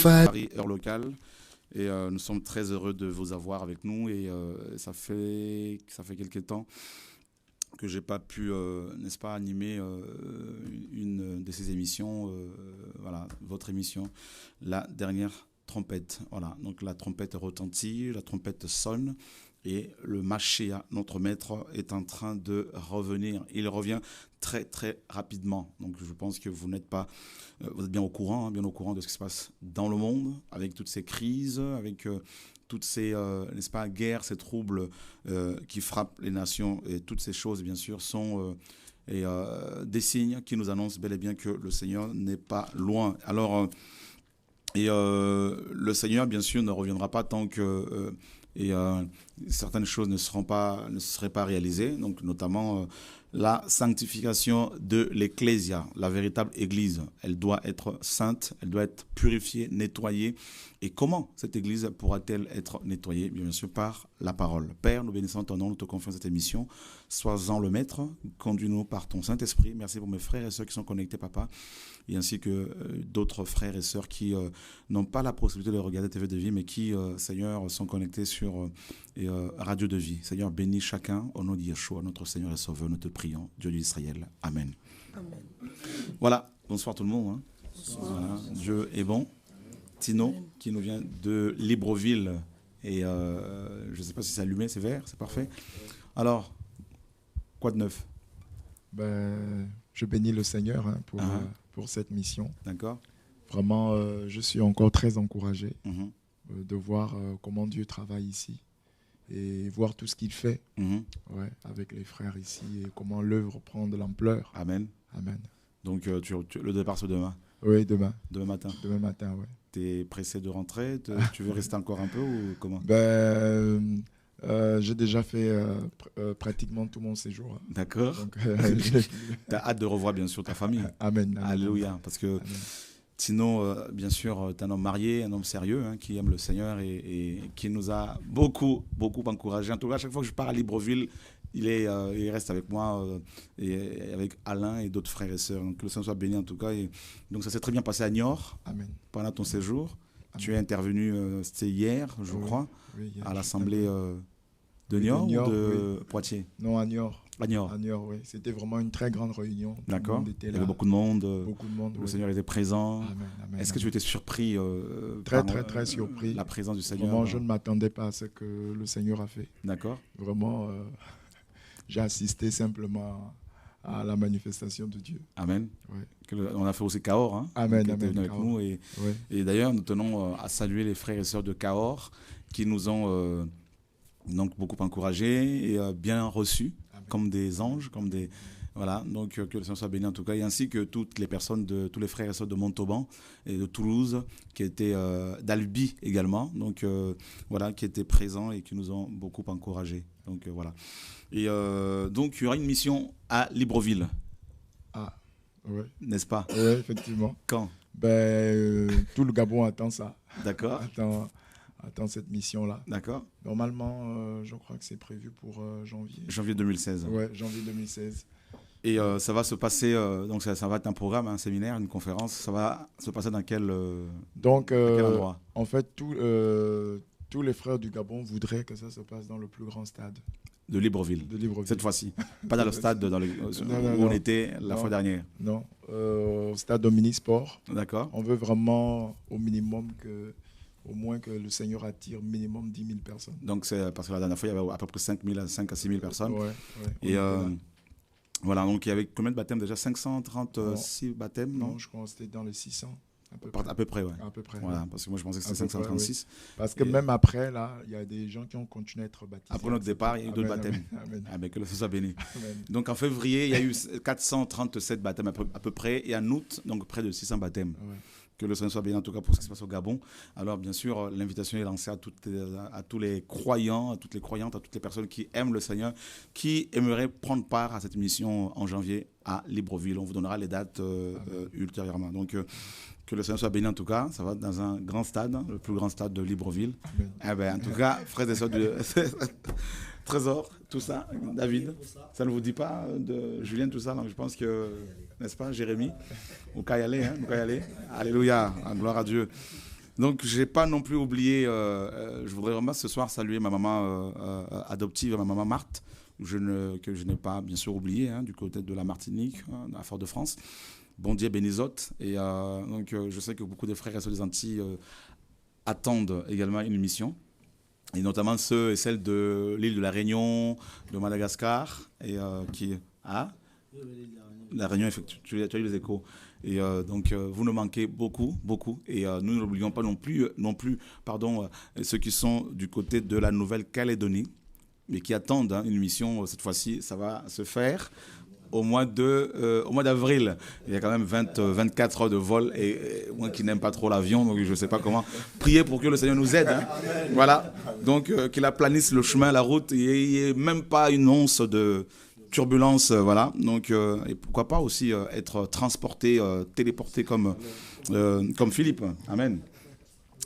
Paris, heure locale. Et nous sommes très heureux de vous avoir avec nous. Et ça fait quelques temps que j'ai pas pu, n'est-ce pas, animer une de ces émissions. Voilà, votre émission, la dernière trompette. Voilà, donc la trompette retentit, la trompette sonne. Et le Mashiach, notre maître, est en train de revenir. Il revient très très rapidement. Donc je pense que vous n'êtes pas, vous êtes bien au courant de ce qui se passe dans le monde, avec toutes ces crises, avec toutes ces, n'est-ce pas, guerres, ces troubles qui frappent les nations. Et toutes ces choses, bien sûr, sont des signes qui nous annoncent bel et bien que le Seigneur n'est pas loin. Alors, le Seigneur, bien sûr, ne reviendra pas tant que certaines choses ne seraient pas réalisées, donc notamment la sanctification de l'Ecclésia, la véritable Église. Elle doit être sainte, elle doit être purifiée, nettoyée. Et comment cette Église pourra-t-elle être nettoyée? Bien sûr, par la parole. Père, nous bénissons ton nom, nous te confions cette émission. Sois-en le maître, conduis-nous par ton Saint-Esprit. Merci pour mes frères et sœurs qui sont connectés, papa, et ainsi que d'autres frères et sœurs qui n'ont pas la possibilité de regarder TV de vie, mais qui, Seigneur, sont connectés sur Radio de vie. Seigneur, bénis chacun au nom de Yeshua, notre Seigneur et Sauveur. Nous te prions, Dieu d'Israël. Amen. Amen. Voilà, bonsoir tout le monde. Hein. Bonsoir. Voilà. Dieu est bon. Tino, qui nous vient de Libreville. Et je ne sais pas si c'est allumé, c'est vert, c'est parfait. Alors, quoi de neuf? Je bénis le Seigneur pour cette mission. D'accord. Vraiment, je suis encore très encouragé de voir comment Dieu travaille ici et voir tout ce qu'il fait avec les frères ici et comment l'œuvre prend de l'ampleur. Amen. Amen. Donc, le départ c'est demain? Oui, demain. Demain matin? Demain matin, oui. Tu es pressé de rentrer? Tu veux rester encore un peu ou comment? J'ai déjà fait pratiquement tout mon séjour. D'accord. Tu as hâte de revoir bien sûr ta famille. Amen. Alléluia. Parce que Amen. Sinon, bien sûr, tu es un homme marié, un homme sérieux, qui aime le Seigneur et qui nous a beaucoup, beaucoup encouragés. En tout cas, à chaque fois que je pars à Libreville, il reste avec moi et avec Alain et d'autres frères et sœurs. Donc, que le Seigneur soit béni en tout cas. Et donc, ça s'est très bien passé à Niort. Amen. Pendant ton séjour. Amen. Tu es intervenu, c'était hier, je crois, à l'Assemblée de Niort ou de Poitiers? Non, à Niort. À Niort. À Niort, oui. C'était vraiment une très grande réunion. D'accord. Il y avait beaucoup de monde. Beaucoup de monde. Le Seigneur était présent. Amen. Est-ce que tu étais surpris très surpris. La présence du Seigneur? Vraiment, je ne m'attendais pas à ce que le Seigneur a fait. D'accord. Vraiment, j'ai assisté simplement à la manifestation de Dieu. Amen. Ouais. On a fait aussi Cahors. Amen. Qui était venu avec nous. Et d'ailleurs, nous tenons à saluer les frères et sœurs de Cahors qui nous ont donc beaucoup encouragés et bien reçus. Amen. Comme des anges, comme des... Voilà, donc que le Seigneur soit béni en tout cas, et ainsi que toutes les personnes, tous les frères et sœurs de Montauban et de Toulouse, qui étaient d'Albi également, donc voilà, qui étaient présents et qui nous ont beaucoup encouragés. Donc voilà. Et donc il y aura une mission à Libreville. Ah, oui. N'est-ce pas? Oui, effectivement. Quand? Tout le Gabon attend ça. D'accord. Attend cette mission-là. D'accord. Normalement, je crois que c'est prévu pour janvier. Janvier 2016. Oui, janvier 2016. Et ça va se passer, donc ça va être un programme, un séminaire, une conférence. Ça va se passer dans quel endroit? En fait, tous les frères du Gabon voudraient que ça se passe dans le plus grand stade. De Libreville. Cette fois-ci. Pas dans le stade où on était la fois dernière. Non, au stade Omnisport. D'accord. On veut vraiment au minimum au moins que le Seigneur attire minimum 10 000 personnes. Donc c'est parce que la dernière fois, il y avait à peu près 5 à 6 000 personnes. Ouais, et voilà, donc il y avait combien de baptêmes déjà? 536 baptêmes? Non, je crois que c'était dans les 600. À peu près, ouais. À peu près. Voilà, parce que moi je pensais que c'était 536. Oui. Parce que même après, là, il y a des gens qui ont continué à être baptisés. Après notre départ, il y a eu d'autres baptêmes. Amen. Que le Seigneur soit béni. Amen. Donc en février, il y a eu 437 baptêmes à peu près, et en août, donc près de 600 baptêmes. Ouais. Que le Seigneur soit béni en tout cas pour ce qui se passe au Gabon. Alors bien sûr, l'invitation est lancée à tous les croyants, à toutes les croyantes, à toutes les personnes qui aiment le Seigneur, qui aimeraient prendre part à cette mission en janvier à Libreville. On vous donnera les dates ultérieurement. Donc que le Seigneur soit béni en tout cas. Ça va dans un grand stade, le plus grand stade de Libreville. En tout cas, frères et sœurs Trésor, tout ça, David, ça ne vous dit pas de Julien, tout ça, donc je pense que, n'est-ce pas, Jérémy, vous pouvez y aller, hein, vous pouvez y aller. Alléluia, gloire à Dieu. Donc, je n'ai pas non plus oublié, je voudrais vraiment ce soir saluer ma maman adoptive, ma maman Marthe, que je n'ai pas bien sûr oublié, hein, du côté de la Martinique, hein, à Fort-de-France. Bon Dieu bénisote. Et donc, je sais que beaucoup de frères et sœurs des Antilles attendent également une mission. Et notamment ceux et celles de l'île de la Réunion, de Madagascar, et qui... Ah, la Réunion, tu as eu les échos. Et donc, vous nous manquez beaucoup, beaucoup. Et nous n'oublions pas non plus ceux qui sont du côté de la Nouvelle-Calédonie, mais qui attendent une mission. Cette fois-ci, ça va se faire au mois d'avril. Il y a quand même 24 heures de vol. Et moi qui n'aime pas trop l'avion, donc je ne sais pas comment. Priez pour que le Seigneur nous aide. Hein. Voilà. Donc, qu'il aplanisse le chemin, la route. Il n'y ait même pas une once de turbulence, voilà. Donc, et pourquoi pas aussi être transporté, téléporté comme Philippe. Amen.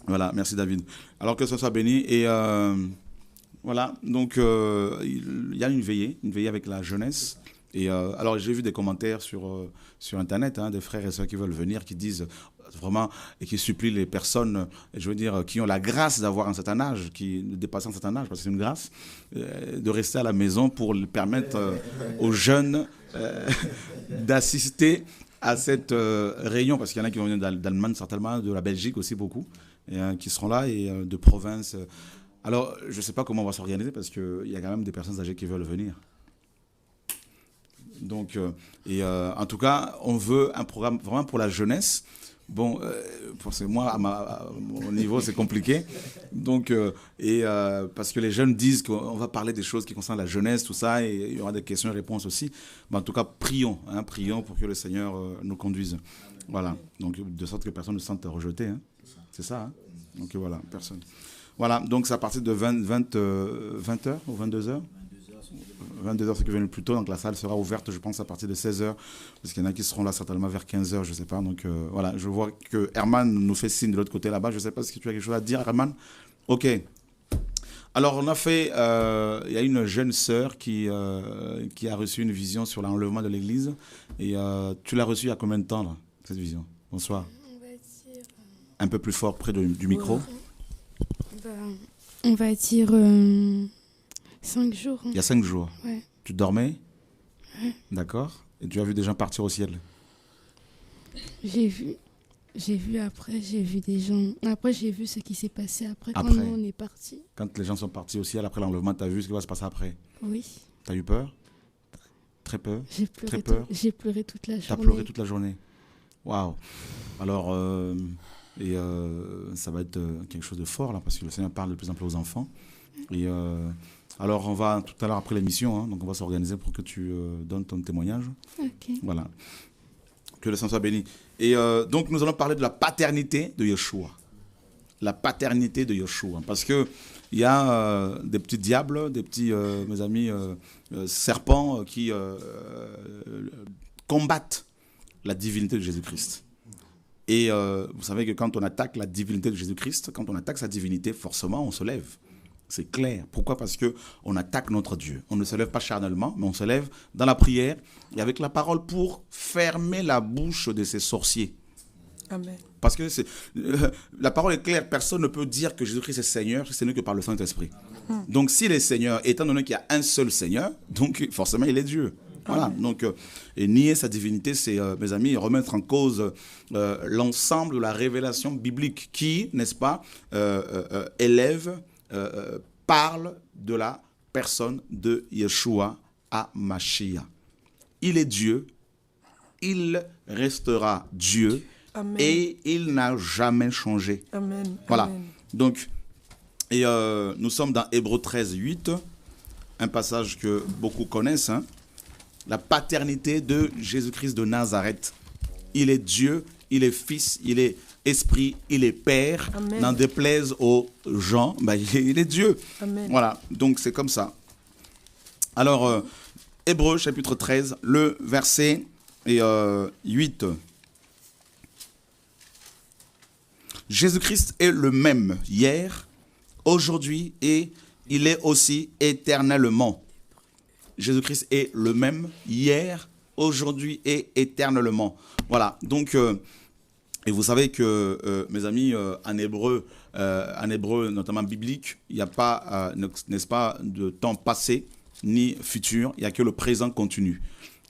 Voilà, merci David. Alors que ce soit béni. Et voilà, donc il y a une veillée avec la jeunesse. Et alors j'ai vu des commentaires sur Internet, hein, des frères et sœurs qui veulent venir, qui disent vraiment, et qui supplient les personnes, je veux dire, qui ont la grâce d'avoir un certain âge, de dépasser un certain âge, parce que c'est une grâce, de rester à la maison pour permettre aux jeunes d'assister à cette réunion, parce qu'il y en a qui vont venir d'Allemagne, certainement, de la Belgique aussi beaucoup, et, qui seront là, et de province. Alors, je ne sais pas comment on va s'organiser, parce qu'il y a quand même des personnes âgées qui veulent venir. Donc, en tout cas, on veut un programme vraiment pour la jeunesse. Bon, parce que moi, à mon niveau, c'est compliqué. Donc, parce que les jeunes disent qu'on va parler des choses qui concernent la jeunesse, tout ça, et il y aura des questions et réponses aussi. Mais en tout cas, prions pour que le Seigneur nous conduise. Voilà. Donc, de sorte que personne ne se sente rejeté. Hein. C'est ça. Hein. Donc, voilà, personne. Voilà. Donc, c'est à partir de 20h ou 22h. 22h, c'est que venu plus tôt, donc la salle sera ouverte, je pense, à partir de 16h, parce qu'il y en a qui seront là certainement vers 15h, je ne sais pas. Donc voilà, je vois que Herman nous fait signe de l'autre côté là-bas. Je ne sais pas si tu as quelque chose à dire, Herman. Ok. Alors, on a fait, il y a une jeune sœur qui a reçu une vision sur l'enlèvement de l'église. Et tu l'as reçue il y a combien de temps, là, cette vision? Bonsoir. On va dire... Un peu plus fort, près du micro. On va dire 5 jours. Hein. Il y a 5 jours. Ouais. Tu dormais? Ouais. D'accord. Et tu as vu des gens partir au ciel? J'ai vu après, j'ai vu des gens. Après, j'ai vu ce qui s'est passé après quand nous, on est partis. Quand les gens sont partis au ciel après l'enlèvement, tu as vu ce qui va se passer après? Oui. Tu as eu peur? Très peur? J'ai pleuré, Très peur. J'ai pleuré toute la journée. Tu as pleuré toute la journée? Waouh! Alors, ça va être quelque chose de fort là, parce que le Seigneur parle de plus en plus aux enfants. Et alors, on va tout à l'heure après l'émission, hein, donc on va s'organiser pour que tu donnes ton témoignage. Ok. Voilà. Que le Seigneur soit béni. Et donc, nous allons parler de la paternité de Yeshua. La paternité de Yeshua. Parce qu'il y a des petits diables, des petits, mes amis, serpents qui combattent la divinité de Jésus-Christ. Et vous savez que quand on attaque la divinité de Jésus-Christ, quand on attaque sa divinité, forcément, on se lève. C'est clair. Pourquoi? Parce qu'on attaque notre Dieu. On ne se lève pas charnellement, mais on se lève dans la prière et avec la parole pour fermer la bouche de ces sorciers. Amen. Parce que la parole est claire. Personne ne peut dire que Jésus-Christ est Seigneur si ce n'est que par le Saint-Esprit. Donc, s'il est Seigneur, étant donné qu'il y a un seul Seigneur, donc forcément, il est Dieu. Voilà. Donc, et nier sa divinité, c'est, mes amis, remettre en cause l'ensemble de la révélation biblique qui, n'est-ce pas, parle de la personne de Yeshua HaMashiach. Il est Dieu, il restera Dieu. Amen. Et il n'a jamais changé. Amen. Voilà. Amen. Donc, et nous sommes dans Hébreux 13, 8, un passage que beaucoup connaissent. Hein. La paternité de Jésus-Christ de Nazareth. Il est Dieu, il est Fils, il est Esprit, il est Père. Amen. N'en déplaise aux gens, ben, il est Dieu. Amen. Voilà, donc c'est comme ça. Alors, Hébreux chapitre 13, le verset 8. Jésus-Christ est le même hier, aujourd'hui et il est aussi éternellement. Jésus-Christ est le même hier, aujourd'hui et éternellement. Voilà, donc, et vous savez que, mes amis, en hébreu, notamment biblique, il n'y a pas, n'est-ce pas, de temps passé ni futur, il n'y a que le présent continu.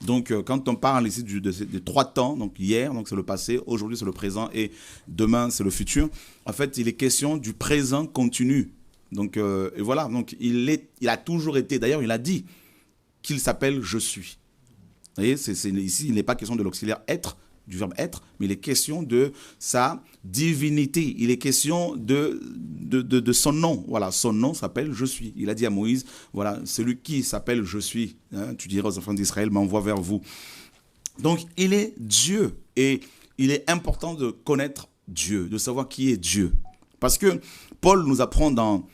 Donc, quand on parle ici des 3 temps, donc hier, donc c'est le passé, aujourd'hui c'est le présent et demain c'est le futur, en fait, il est question du présent continu. Donc, et voilà, donc il a toujours été, d'ailleurs, il a dit qu'il s'appelle « Je suis ». Vous voyez, ici, il n'est pas question de l'auxiliaire « être », du verbe être, mais il est question de sa divinité. Il est question de son nom. Voilà, son nom s'appelle Je suis. Il a dit à Moïse, voilà, celui qui s'appelle Je suis, hein, tu diras aux enfants d'Israël, m'envoie vers vous. Donc, il est Dieu et il est important de connaître Dieu, de savoir qui est Dieu. Parce que Paul nous apprend dans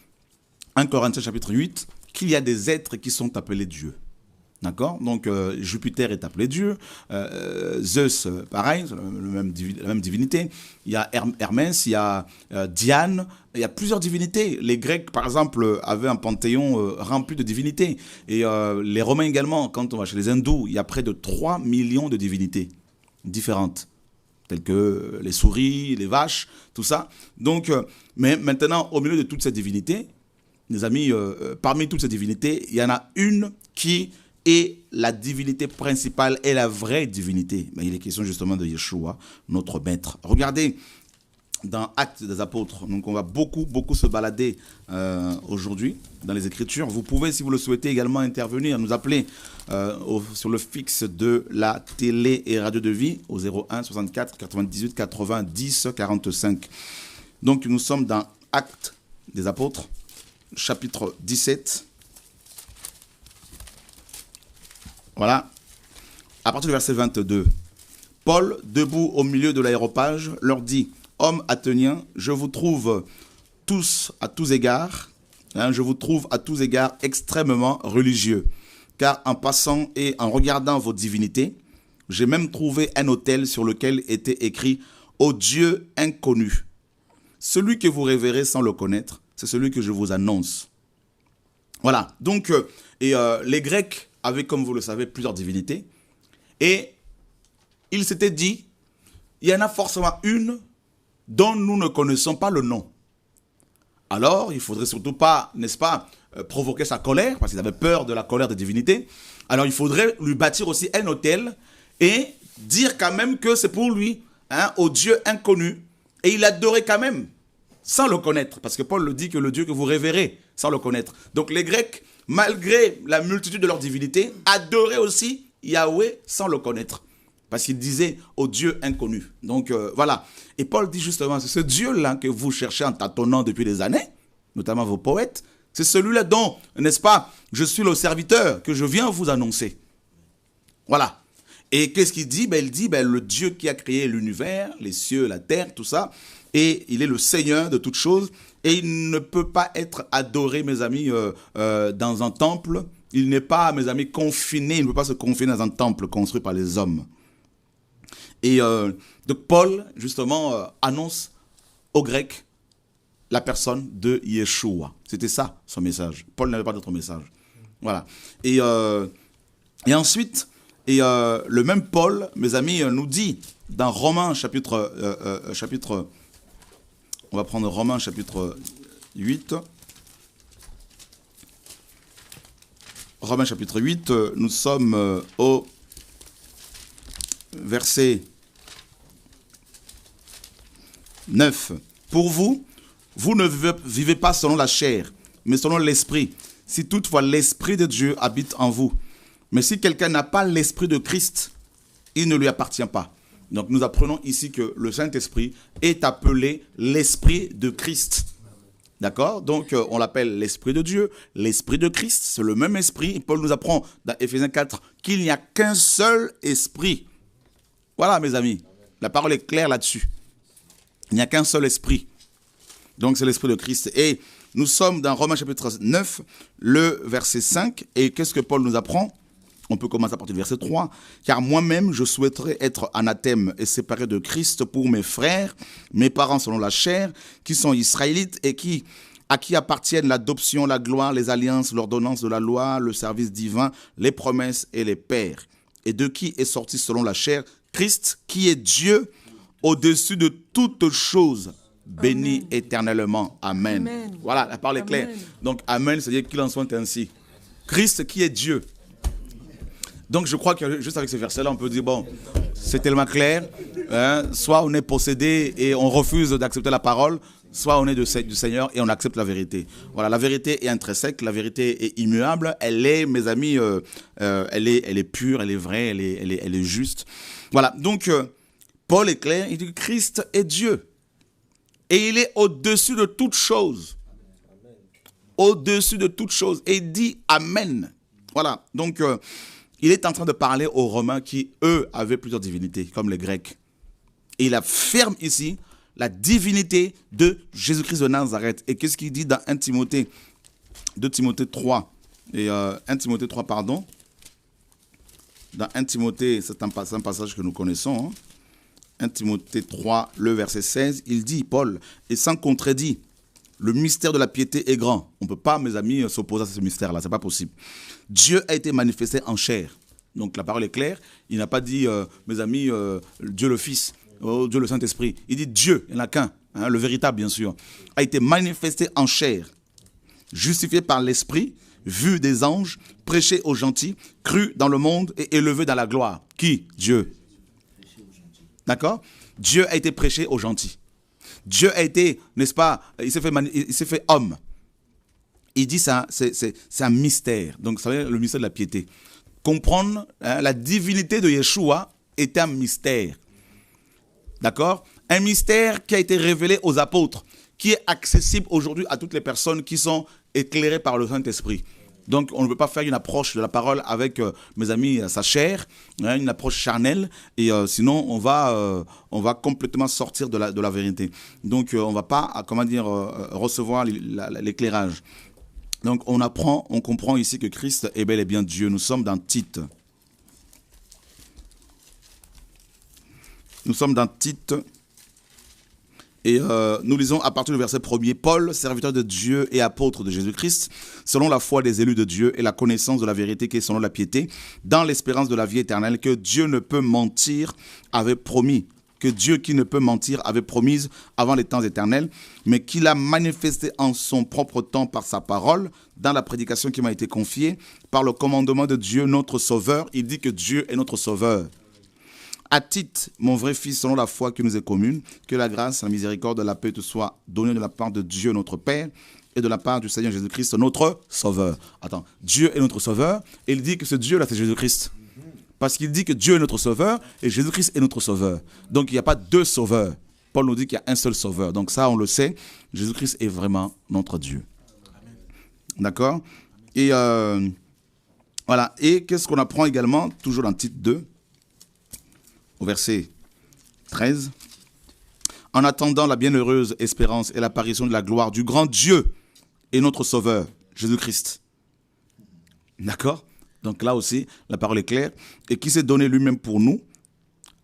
1 Corinthiens chapitre 8 qu'il y a des êtres qui sont appelés Dieu. D'accord? Donc, Jupiter est appelé Dieu. Zeus, pareil, la même divinité. Il y a Hermès, il y a Diane. Il y a plusieurs divinités. Les Grecs, par exemple, avaient un panthéon rempli de divinités. Et les Romains également, quand on va chez les hindous, il y a près de 3 millions de divinités différentes, telles que les souris, les vaches, tout ça. Donc, mais maintenant, au milieu de toutes ces divinités, les amis, parmi toutes ces divinités, il y en a une qui est la divinité principale et la vraie divinité. Mais il est question justement de Yeshua, notre maître. Regardez dans Actes des Apôtres. Donc on va beaucoup se balader aujourd'hui dans les Écritures. Vous pouvez, si vous le souhaitez, également intervenir, nous appeler sur le fixe de la télé et radio de vie au 01 64 98 80 10 45. Donc nous sommes dans Actes des Apôtres, chapitre 17. Voilà, à partir du verset 22, Paul, debout au milieu de l'aéropage, leur dit « Hommes athéniens, je vous trouve tous à tous égards, je vous trouve à tous égards extrêmement religieux, car en passant et en regardant vos divinités, j'ai même trouvé un autel sur lequel était écrit « Au Dieu inconnu ». Celui que vous révérez sans le connaître, c'est celui que je vous annonce. Voilà, donc, les Grecs avaient, comme vous le savez, plusieurs divinités. Et il s'était dit, il y en a forcément une dont nous ne connaissons pas le nom. Alors, il ne faudrait surtout pas, n'est-ce pas, provoquer sa colère, parce qu'ils avaient peur de la colère des divinités. Alors, il faudrait lui bâtir aussi un autel et dire quand même que c'est pour lui, au Dieu inconnu. Et il adorait quand même, sans le connaître. Parce que Paul le dit que le Dieu que vous révérez, sans le connaître. Donc, les Grecs, malgré la multitude de leurs divinités, adoraient aussi Yahweh sans le connaître. Parce qu'il disait au Dieu inconnu. Donc voilà. Et Paul dit justement, c'est ce Dieu-là que vous cherchez en tâtonnant depuis des années, notamment vos poètes. C'est celui-là dont, n'est-ce pas, je suis le serviteur que je viens vous annoncer. Voilà. Et qu'est-ce qu'il dit? Il dit, le Dieu qui a créé l'univers, les cieux, la terre, tout ça. Et il est le Seigneur de toutes choses. Et il ne peut pas être adoré, mes amis, dans un temple. Il n'est pas, mes amis, confiné. Il ne peut pas se confiner dans un temple construit par les hommes. Et donc Paul, justement, annonce aux Grecs la personne de Yeshua. C'était ça, son message. Paul n'avait pas d'autre message. Voilà. Et ensuite, le même Paul, mes amis, nous dit dans Romains chapitre on va prendre Romains chapitre 8. Romains chapitre 8, nous sommes au verset 9. Pour vous, vous ne vivez pas selon la chair, mais selon l'esprit. Si toutefois l'esprit de Dieu habite en vous. Mais si quelqu'un n'a pas l'esprit de Christ, il ne lui appartient pas. Donc nous apprenons ici que le Saint-Esprit est appelé l'Esprit de Christ. D'accord? Donc on l'appelle l'Esprit de Dieu, l'Esprit de Christ, c'est le même esprit. Paul nous apprend dans Éphésiens 4 qu'il n'y a qu'un seul esprit. Voilà mes amis, la parole est claire là-dessus. Il n'y a qu'un seul esprit. Donc c'est l'Esprit de Christ. Et nous sommes dans Romains chapitre 9, le verset 5. Et qu'est-ce que Paul nous apprend? On peut commencer à partir du verset 3. « Car moi-même, je souhaiterais être anathème et séparé de Christ pour mes frères, mes parents selon la chair, qui sont israélites et qui, à qui appartiennent l'adoption, la gloire, les alliances, l'ordonnance de la loi, le service divin, les promesses et les pères. Et de qui est sorti selon la chair Christ, qui est Dieu au-dessus de toutes choses, béni éternellement. Amen. Amen. Voilà, la parole est claire. Donc, Amen, c'est-à-dire qu'il en soit ainsi. Christ qui est Dieu. Donc, je crois que juste avec ces versets-là, on peut dire, bon, c'est tellement clair. Hein, soit on est possédé et on refuse d'accepter la parole, soit on est du Seigneur et on accepte la vérité. Voilà, la vérité est intrinsèque, la vérité est immuable. Elle est, mes amis, elle est pure, elle est vraie, elle est juste. Voilà, donc, Paul est clair, il dit que Christ est Dieu. Et il est au-dessus de toutes choses. Au-dessus de toutes choses. Et il dit Amen. Voilà, donc, il est en train de parler aux Romains qui, eux, avaient plusieurs divinités, comme les Grecs. Et il affirme ici la divinité de Jésus-Christ de Nazareth. Et qu'est-ce qu'il dit dans 1 Timothée, 2 Timothée 3, et 1 Timothée 3, pardon. Dans 1 Timothée, c'est un passage que nous connaissons. Hein. 1 Timothée 3, le verset 16, il dit, Paul, et sans contredit, le mystère de la piété est grand. On ne peut pas, mes amis, s'opposer à ce mystère-là, ce n'est pas possible. Dieu a été manifesté en chair. Donc la parole est claire, il n'a pas dit, mes amis, Dieu le Fils, oh, Dieu le Saint-Esprit. Il dit Dieu, il n'y en a qu'un, hein, le véritable bien sûr, a été manifesté en chair, justifié par l'Esprit, vu des anges, prêché aux gentils, cru dans le monde et élevé dans la gloire. Qui? Dieu. D'accord? Dieu a été prêché aux gentils. Dieu a été, n'est-ce pas, il s'est fait homme. Il dit ça, c'est un mystère. Donc, vous savez, le mystère de la piété. Comprendre la divinité de Yeshua est un mystère. D'accord? Un mystère qui a été révélé aux apôtres, qui est accessible aujourd'hui à toutes les personnes qui sont éclairées par le Saint-Esprit. Donc, on ne peut pas faire une approche de la parole avec, mes amis, sa chair, hein, une approche charnelle, et sinon, on va complètement sortir de la vérité. Donc, on ne va pas, comment dire, recevoir l'éclairage. Donc, on comprend ici que Christ est bel et bien Dieu. Nous sommes dans Tite. Nous sommes dans Tite. Et nous lisons à partir du verset 1er, Paul, serviteur de Dieu et apôtre de Jésus-Christ, selon la foi des élus de Dieu et la connaissance de la vérité qui est selon la piété, dans l'espérance de la vie éternelle, que Dieu ne peut mentir, avait promis, que Dieu qui ne peut mentir avait promise avant les temps éternels, mais qu'il a manifesté en son propre temps par sa parole, dans la prédication qui m'a été confiée, par le commandement de Dieu, notre Sauveur. Il dit que Dieu est notre Sauveur. À Tite, mon vrai fils, selon la foi qui nous est commune, que la grâce, la miséricorde, la paix te soit donnée de la part de Dieu, notre Père, et de la part du Seigneur Jésus-Christ, notre Sauveur. Attends, Dieu est notre Sauveur, et il dit que ce Dieu-là, c'est Jésus-Christ. Parce qu'il dit que Dieu est notre Sauveur, et Jésus-Christ est notre Sauveur. Donc, il n'y a pas deux sauveurs. Paul nous dit qu'il y a un seul Sauveur. Donc ça, on le sait, Jésus-Christ est vraiment notre Dieu. D'accord? Et voilà. Et qu'est-ce qu'on apprend également, toujours dans Tite 2, au verset 13. En attendant la bienheureuse espérance et l'apparition de la gloire du grand Dieu et notre Sauveur, Jésus-Christ. D'accord? Donc là aussi, la parole est claire. Et qui s'est donné lui-même pour nous,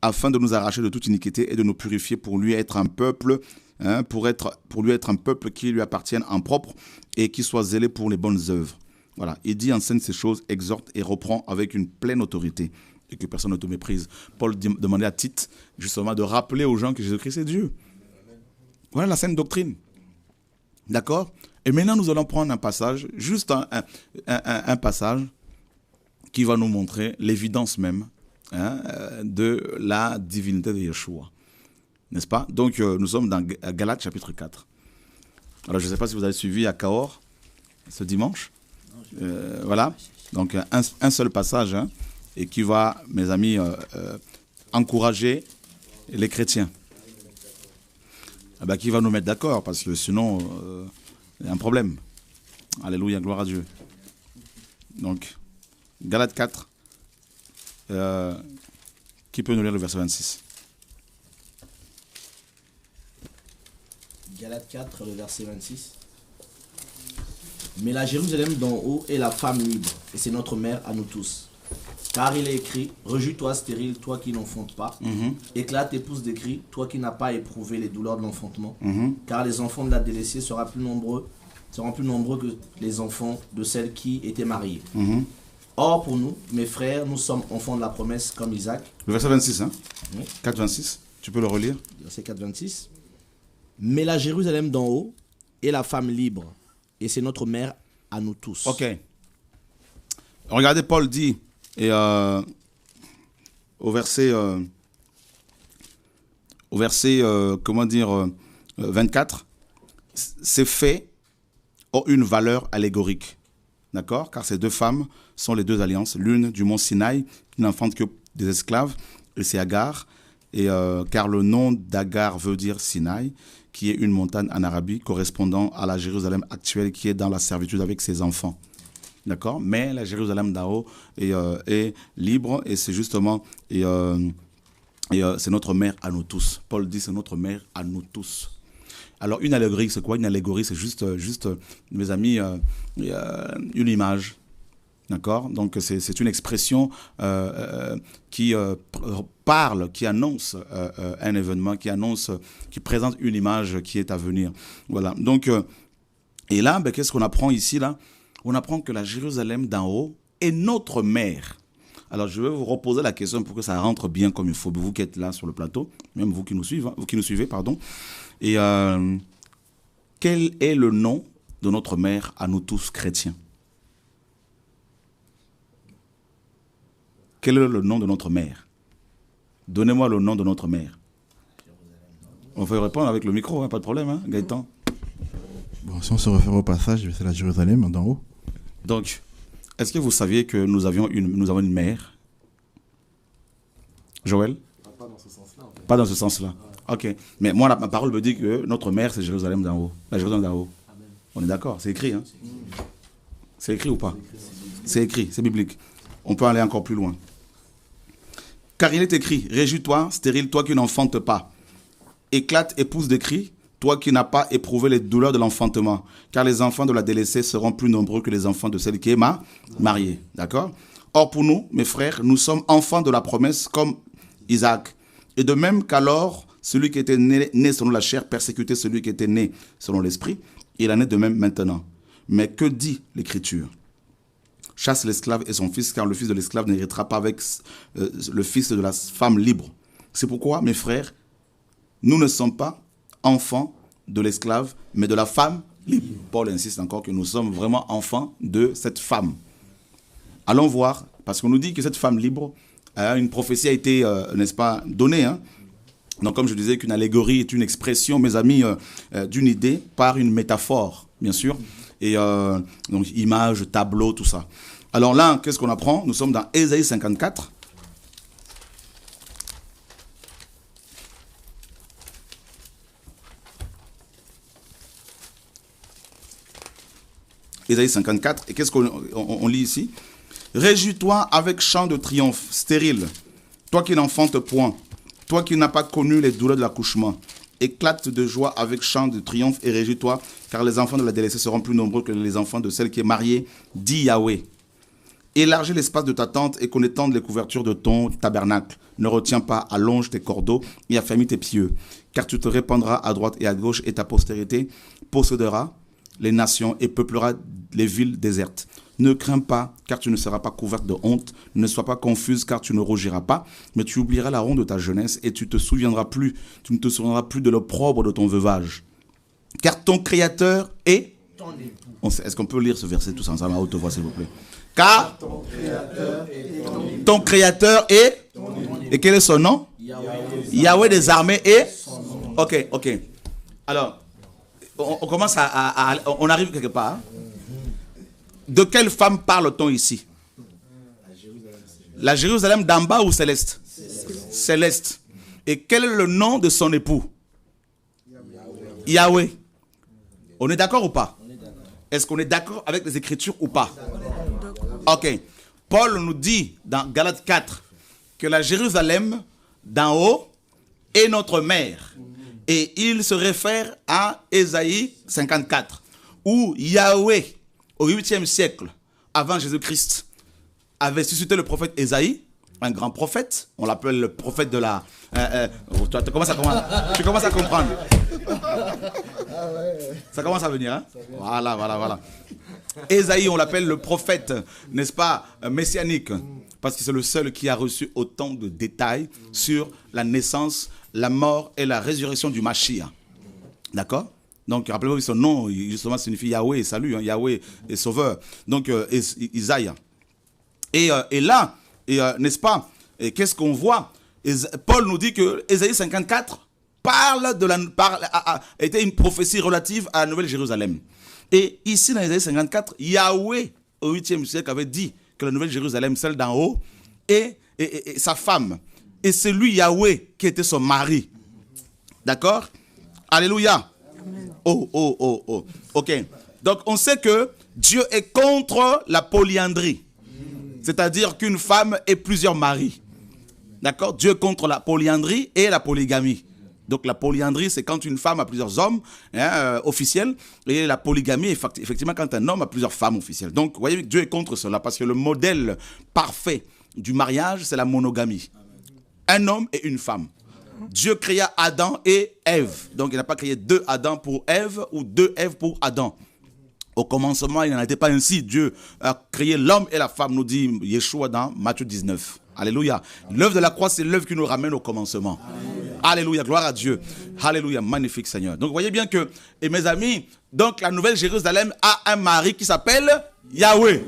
afin de nous arracher de toute iniquité et de nous purifier pour lui être un peuple, hein, pour lui être un peuple qui lui appartienne en propre et qui soit zélé pour les bonnes œuvres. Voilà. Il dit, enseigne ces choses, exhorte et reprend avec une pleine autorité, et que personne ne te méprise. Paul demandait à Tite, justement, de rappeler aux gens que Jésus-Christ est Dieu. Voilà la sainte doctrine. D'accord? Et maintenant, nous allons prendre un passage, juste un passage qui va nous montrer l'évidence même, hein, de la divinité de Yeshua. N'est-ce pas? Donc, nous sommes dans Galates chapitre 4. Alors, je ne sais pas si vous avez suivi à Cahors ce dimanche. Voilà. Donc, un seul passage, hein, et qui va, mes amis, encourager les chrétiens. Qui va nous mettre d'accord, parce que sinon, il y a un problème. Alléluia, gloire à Dieu. Donc, Galates 4, qui peut nous lire le verset 26? Galates 4, le verset 26. Mais la Jérusalem d'en haut est la femme libre, et c'est notre mère à nous tous. Car il est écrit, rejouis-toi stérile, toi qui n'enfantes pas. Éclate et pousse des cris, toi qui n'as pas éprouvé les douleurs de l'enfantement. Car les enfants de la délaissée seront plus nombreux seront plus nombreux que les enfants de celles qui étaient mariées. Or, pour nous, mes frères, nous sommes enfants de la promesse comme Isaac. Le verset 26, hein? 4, 26. Tu peux le relire? Verset 4, 26. Mais la Jérusalem d'en haut est la femme libre, et c'est notre mère à nous tous. Ok. Regardez, Paul dit, et au verset 24, ces faits ont une valeur allégorique. D'accord? Car ces deux femmes sont les deux alliances. L'une du mont Sinaï, qui n'enfante que des esclaves, et c'est Agar. Et, car le nom d'Agar veut dire Sinaï, qui est une montagne en Arabie, correspondant à la Jérusalem actuelle, qui est dans la servitude avec ses enfants. D'accord? Mais la Jérusalem d'en haut est libre, et c'est justement... c'est notre mère à nous tous. Paul dit c'est notre mère à nous tous. Alors une allégorie, c'est quoi? Une allégorie, c'est juste, mes amis, une image. D'accord? Donc c'est une expression qui parle, qui annonce un événement, qui présente une image qui est à venir. Voilà. Donc, et là, qu'est-ce qu'on apprend ici là? On apprend que la Jérusalem d'en haut est notre mère. Alors, je vais vous reposer la question pour que ça rentre bien comme il faut. Vous qui êtes là sur le plateau, même vous qui nous suivez, pardon. Et quel est le nom de notre mère à nous tous chrétiens? Quel est le nom de notre mère? Donnez-moi le nom de notre mère. On va répondre avec le micro, hein, pas de problème, hein, Gaëtan. Bon, si on se réfère au passage, c'est la Jérusalem d'en haut. Donc, est-ce que vous saviez que nous avons une mère? Joël? Pas dans ce sens-là. En fait. Pas dans ce sens-là. Ok. Mais moi, ma parole me dit que notre mère, c'est Jérusalem d'en haut. La Jérusalem d'en haut. Amen. On est d'accord? C'est écrit, hein? C'est écrit ou pas? C'est écrit, c'est biblique. On peut aller encore plus loin. Car il est écrit, réjouis-toi, stérile, toi qui n'enfantes pas. Éclate et pousse des cris, toi qui n'as pas éprouvé les douleurs de l'enfantement. Car les enfants de la délaissée seront plus nombreux que les enfants de celle qui est mariée. D'accord? Or pour nous, mes frères, nous sommes enfants de la promesse comme Isaac. Et de même qu'alors, celui qui était né selon la chair persécutait celui qui était né selon l'esprit, il en est de même maintenant. Mais que dit l'Écriture? Chasse l'esclave et son fils, car le fils de l'esclave n'héritera pas avec le fils de la femme libre. C'est pourquoi, mes frères, nous ne sommes pas enfants de l'esclave, mais de la femme libre. Paul insiste encore que nous sommes vraiment enfants de cette femme. Allons voir, parce qu'on nous dit que cette femme libre, une prophétie a été, n'est-ce pas, donnée. Hein? Donc, comme je disais, qu'une allégorie est une expression, mes amis, d'une idée par une métaphore, bien sûr. Et donc, image, tableau, tout ça. Alors là, qu'est-ce qu'on apprend? Nous sommes dans Ésaïe 54. Ésaïe 54. Et qu'est-ce qu'on lit ici? Réjouis-toi avec chant de triomphe, stérile, toi qui n'enfantes point, toi qui n'as pas connu les douleurs de l'accouchement. Éclate de joie avec chant de triomphe et réjouis-toi, car les enfants de la délaissée seront plus nombreux que les enfants de celle qui est mariée, dit Yahweh. Élargis l'espace de ta tente et qu'on étende les couvertures de ton tabernacle. Ne retiens pas, allonge tes cordeaux et affermis tes pieux, car tu te répandras à droite et à gauche et ta postérité possédera les nations et peuplera les villes désertes. Ne crains pas, car tu ne seras pas couverte de honte. Ne sois pas confuse, car tu ne rougiras pas. Mais tu oublieras la honte de ta jeunesse et tu ne te souviendras plus de l'opprobre de ton veuvage. Car ton Créateur est... Est-ce qu'on peut lire ce verset tous ensemble à haute voix, s'il vous plaît? Car ton Créateur est... Et quel est son nom? Yahweh des armées est... Ok. Alors, on commence on arrive quelque part. Hein? De quelle femme parle-t-on ici? La Jérusalem d'en bas ou céleste? Céleste. Et quel est le nom de son époux? Yahweh. On est d'accord ou pas? Est-ce qu'on est d'accord avec les Écritures ou pas? Ok. Paul nous dit dans Galates 4 que la Jérusalem d'en haut est notre mère. Et il se réfère à Ésaïe 54, où Yahweh, au 8e siècle, avant Jésus-Christ, avait suscité le prophète Ésaïe un grand prophète. On l'appelle le prophète de la... tu commences à comprendre. Ça commence à venir. Hein? Voilà. Ésaïe, on l'appelle le prophète, n'est-ce pas, messianique. Parce que c'est le seul qui a reçu autant de détails sur la naissance, la mort et la résurrection du Mashiach. D'accord? Donc, rappelez-vous que son nom, justement, signifie Yahweh, salut, hein, Yahweh est sauveur. Donc, Isaïe. Et là, n'est-ce pas, qu'est-ce qu'on voit? Paul nous dit que Ésaïe 54 était une prophétie relative à la Nouvelle Jérusalem. Et ici, dans Ésaïe 54, Yahweh, au 8e siècle, avait dit que la Nouvelle Jérusalem, celle d'en haut, et sa femme. Et c'est lui, Yahweh, qui était son mari. D'accord? Alléluia. Amen. Oh. Ok. Donc, on sait que Dieu est contre la polyandrie. C'est-à-dire qu'une femme ait plusieurs maris. D'accord? Dieu est contre la polyandrie et la polygamie. Donc la polyandrie, c'est quand une femme a plusieurs hommes officiels, et la polygamie, effectivement, quand un homme a plusieurs femmes officielles. Donc, vous voyez, Dieu est contre cela, parce que le modèle parfait du mariage, c'est la monogamie. Un homme et une femme. Dieu créa Adam et Ève. Donc, il n'a pas créé 2 Adam pour Ève ou 2 Ève pour Adam. Au commencement, il n'en était pas ainsi. Dieu a créé l'homme et la femme, nous dit Yeshua dans Matthieu 19. Alléluia. L'œuvre de la croix, c'est l'œuvre qui nous ramène au commencement. Alléluia. Gloire à Dieu. Alléluia. Magnifique Seigneur. Donc, vous voyez bien que, et mes amis, donc la Nouvelle Jérusalem a un mari qui s'appelle Yahweh.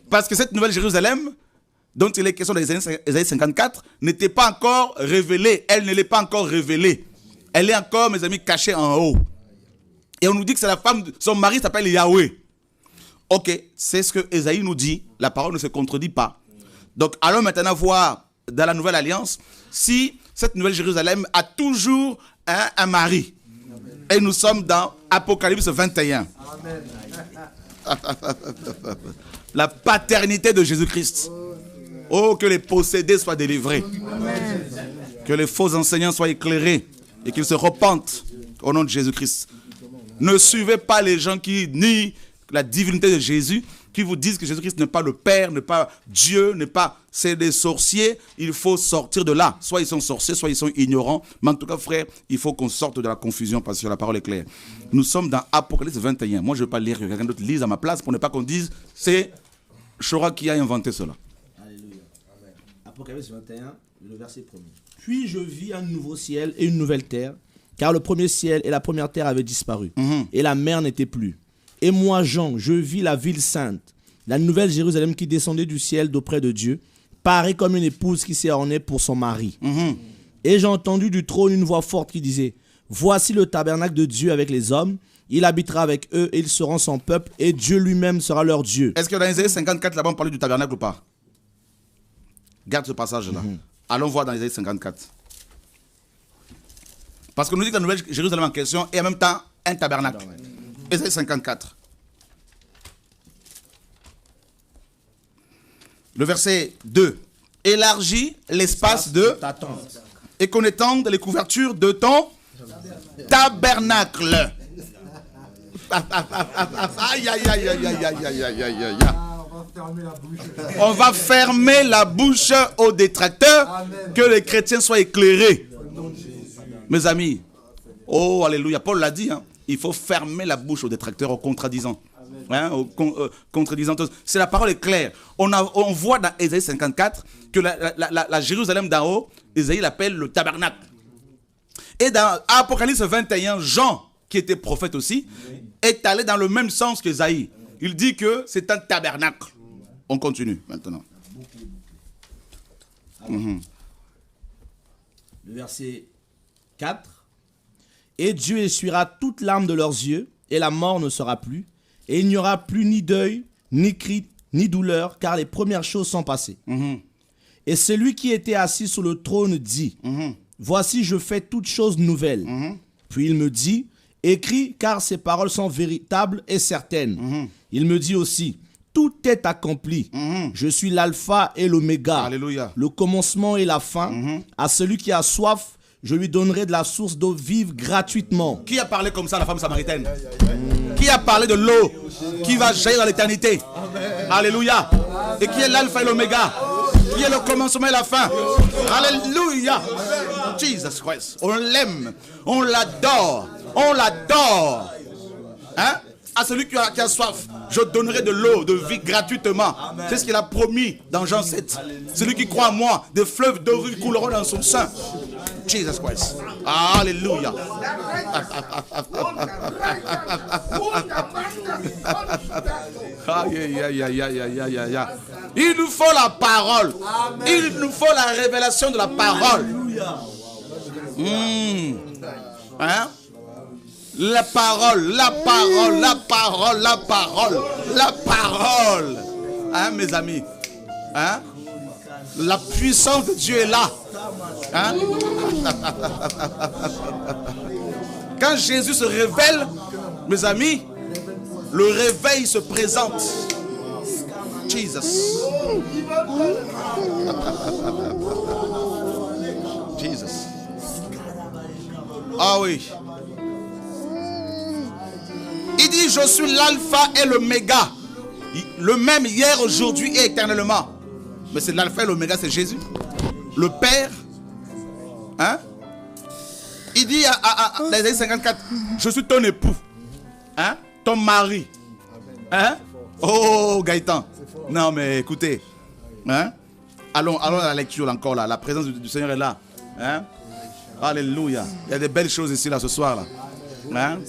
Parce que cette Nouvelle Jérusalem, dont il est question dans Ésaïe 54, n'était pas encore révélée. Elle ne l'est pas encore révélée. Elle est encore, mes amis, cachée en haut. Et on nous dit que c'est la femme, son mari s'appelle Yahweh. Ok, c'est ce que Ésaïe nous dit. La parole ne se contredit pas. Donc, allons maintenant voir dans la Nouvelle Alliance si cette Nouvelle Jérusalem a toujours un mari. Et nous sommes dans Apocalypse 21. La paternité de Jésus-Christ. Oh, que les possédés soient délivrés. Que les faux enseignants soient éclairés et qu'ils se repentent au nom de Jésus-Christ. Ne suivez pas les gens qui nient la divinité de Jésus, qui vous disent que Jésus-Christ n'est pas le Père, n'est pas Dieu, n'est pas... C'est des sorciers, il faut sortir de là. Soit ils sont sorciers, soit ils sont ignorants. Mais en tout cas, frère, il faut qu'on sorte de la confusion parce que la parole est claire. Nous sommes dans Apocalypse 21. Moi, je ne vais pas lire, que quelqu'un d'autre lise à ma place pour ne pas qu'on dise c'est Shora qui a inventé cela. Alléluia. Amen. Apocalypse 21, le verset 1er. Puis je vis un nouveau ciel et une nouvelle terre, car le premier ciel et la première terre avaient disparu, et la mer n'était plus. Et moi, Jean, je vis la ville sainte, la nouvelle Jérusalem qui descendait du ciel d'auprès de Dieu, parée comme une épouse qui s'est ornée pour son mari. Et j'ai entendu du trône une voix forte qui disait, « Voici le tabernacle de Dieu avec les hommes, il habitera avec eux et ils seront son peuple, et Dieu lui-même sera leur Dieu. » Est-ce que dans Ésaïe 54, là-bas, on parlait du tabernacle ou pas? Garde ce passage-là. Allons voir dans Ésaïe 54. Parce qu'on nous dit que la nouvelle Jérusalem en question est en même temps un tabernacle. Ésaïe 54. Le verset 2. Élargis l'espace de ta tente et qu'on étende les couvertures de ton tabernacle. Aïe, aïe, aïe, aïe, aïe, aïe, aïe, aïe, aïe, aïe. On va fermer la bouche aux détracteurs. Amen. Que les chrétiens soient éclairés. Mes amis, oh alléluia, Paul l'a dit, hein, il faut fermer la bouche aux détracteurs, aux contradisants. Hein, contredisant. C'est la parole est claire. On voit dans Ésaïe 54 que la Jérusalem d'en haut, Ésaïe l'appelle le tabernacle. Et dans Apocalypse 21, Jean, qui était prophète aussi, est allé dans le même sens qu'Ésaïe. Il dit que c'est un tabernacle. On continue maintenant. Le verset 4. Et Dieu essuiera toute larme de leurs yeux, et la mort ne sera plus. Et il n'y aura plus ni deuil, ni cri, ni douleur, car les premières choses sont passées. Et celui qui était assis sur le trône dit, voici, je fais toutes choses nouvelles. Puis il me dit, écris, car ces paroles sont véritables et certaines. Il me dit aussi, tout est accompli. Je suis l'alpha et l'oméga, le commencement et la fin. À celui qui a soif, je lui donnerai de la source d'eau vive gratuitement. Qui a parlé comme ça, la femme samaritaine? Qui a parlé de l'eau qui va jaillir dans l'éternité? Alléluia. Et qui est l'alpha et l'oméga? qui est le commencement et la fin. Alléluia. Jesus Christ. On l'aime. On l'adore. On l'adore. Hein? À celui qui a soif, je donnerai de l'eau de vie gratuitement. C'est ce qu'il a promis dans Jean 7. Celui qui croit en moi, des fleuves d'eau vive couleront dans son sein. Jesus Christ. Alléluia. Il nous faut la parole. Il nous faut la révélation de la parole. Hein? La parole, la parole, la parole, la parole, la parole. Hein, mes amis? Hein? La puissance de Dieu est là. Hein? Quand Jésus se révèle, mes amis, le réveil se présente. Jesus. Jesus. Ah oui. Il dit, je suis l'alpha et l'oméga. Le même hier, aujourd'hui et éternellement. Mais c'est l'alpha et l'oméga, c'est Jésus. Le Père. Hein? Il dit dans Isaïe 54, je suis ton époux. Hein? Ton mari. Hein? Oh, Gaëtan. Non, mais écoutez. Hein? Allons à la lecture encore là. La présence du Seigneur est là. Hein? Alléluia. Il y a des belles choses ici là ce soir là. Hein?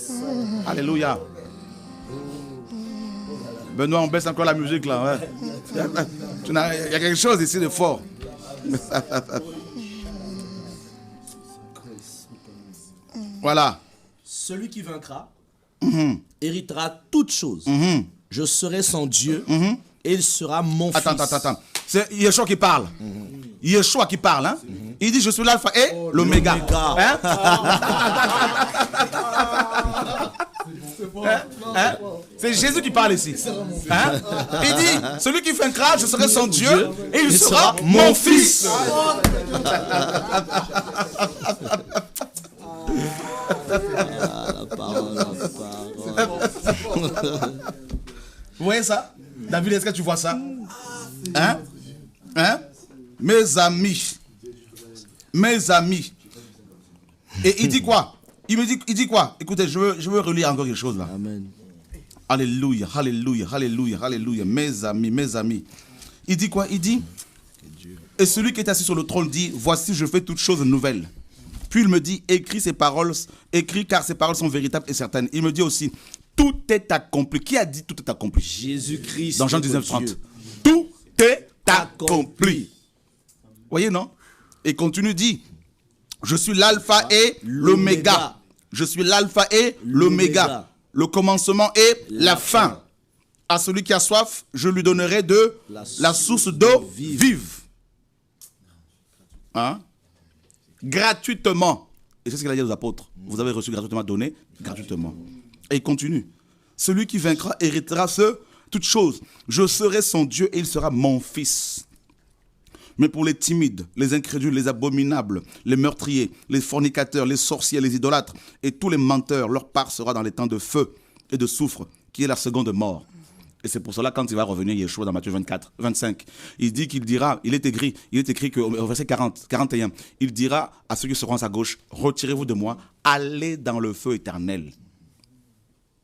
Alléluia. Benoît, on baisse encore la musique là. Ouais. Il y a quelque chose ici de fort. Voilà. Celui qui vaincra héritera toutes choses. Je serai son Dieu et il sera mon fils. Attends. C'est Yeshua qui parle. Yeshua qui parle. Hein? Il dit, je suis l'alpha et l'oméga. Hein? Hein? C'est Jésus qui parle ici. Hein? Il dit, celui qui vaincra, je serai son Dieu et il sera mon fils. Vous voyez ça? David, est-ce que tu vois ça? Hein? Hein? Mes amis. Et il dit quoi? Il dit quoi? Écoutez, je veux relire encore quelque chose là. Amen. Alléluia. Mes amis. Il dit quoi? Il dit, et celui qui est assis sur le trône dit, voici je fais toutes choses nouvelles. Puis il me dit, écris car ces paroles sont véritables et certaines. Il me dit aussi, tout est accompli. Qui a dit tout est accompli? Jésus-Christ. Dans Jean 19:30. Tout est accompli. Voyez, non? Et continue, dit, je suis l'alpha et l'oméga. Je suis l'alpha et l'oméga. Le commencement et la fin. À celui qui a soif, je lui donnerai de la source d'eau vive. Hein? Gratuitement. Et c'est ce qu'il a dit aux apôtres. Vous avez reçu gratuitement, donné gratuitement. Et il continue. Celui qui vaincra héritera toutes choses. Je serai son Dieu et il sera mon fils. Mais pour les timides, les incrédules, les abominables, les meurtriers, les fornicateurs, les sorciers, les idolâtres et tous les menteurs, leur part sera dans les temps de feu et de soufre, qui est la seconde mort. Et c'est pour cela, quand il va revenir, Yeshua, dans Matthieu 24, 25, il dit qu'il dira, il est écrit qu'au verset 41, il dira à ceux qui seront à sa gauche, retirez-vous de moi, allez dans le feu éternel.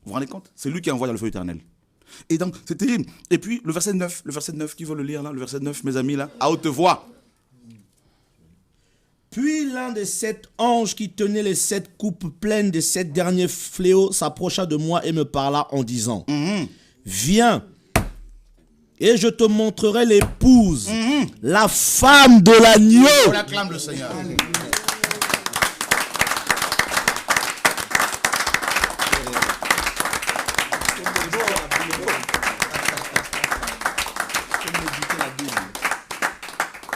Vous vous rendez compte? C'est lui qui envoie dans le feu éternel. Et donc, c'est terrible. Et puis, le verset 9, qui veut le lire là? Le verset 9, mes amis, là, à haute voix. Puis l'un des 7 anges qui tenaient les 7 coupes pleines des 7 derniers fléaux s'approcha de moi et me parla en disant, viens, et je te montrerai l'épouse, la femme de l'agneau. On acclame le Seigneur.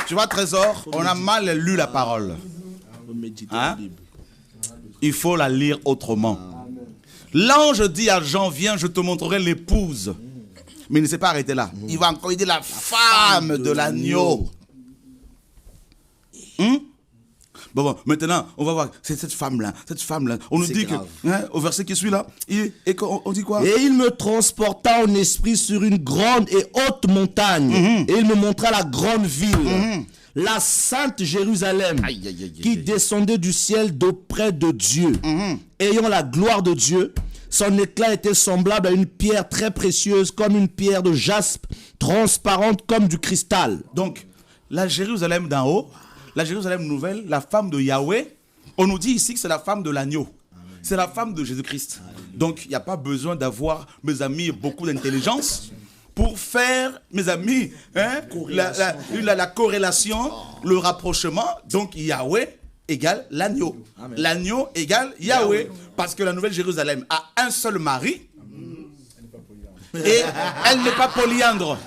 Tu vois, Trésor, on a mal lu la parole. Hein? Il faut la lire autrement. L'ange dit à Jean, viens, je te montrerai l'épouse. Mais il ne s'est pas arrêté là. Il va encore dire la femme de l'agneau. Bon, maintenant, on va voir, c'est cette femme-là. On nous dit grave. que, au verset qui suit là, et on dit quoi? Et il me transporta en esprit sur une grande et haute montagne. Et il me montra la grande ville, la sainte Jérusalem, qui descendait du ciel d'auprès de Dieu, ayant la gloire de Dieu. Son éclat était semblable à une pierre très précieuse, comme une pierre de jaspe, transparente comme du cristal. Donc, la Jérusalem d'en haut, la Jérusalem nouvelle, la femme de Yahweh, on nous dit ici que c'est la femme de l'agneau. C'est la femme de Jésus-Christ. Donc, il n'y a pas besoin d'avoir, mes amis, beaucoup d'intelligence pour faire, mes amis, la corrélation, le rapprochement. Donc, Yahweh égale l'agneau. L'agneau égale Yahweh. Parce que la nouvelle Jérusalem a un seul mari et elle n'est pas polyandre.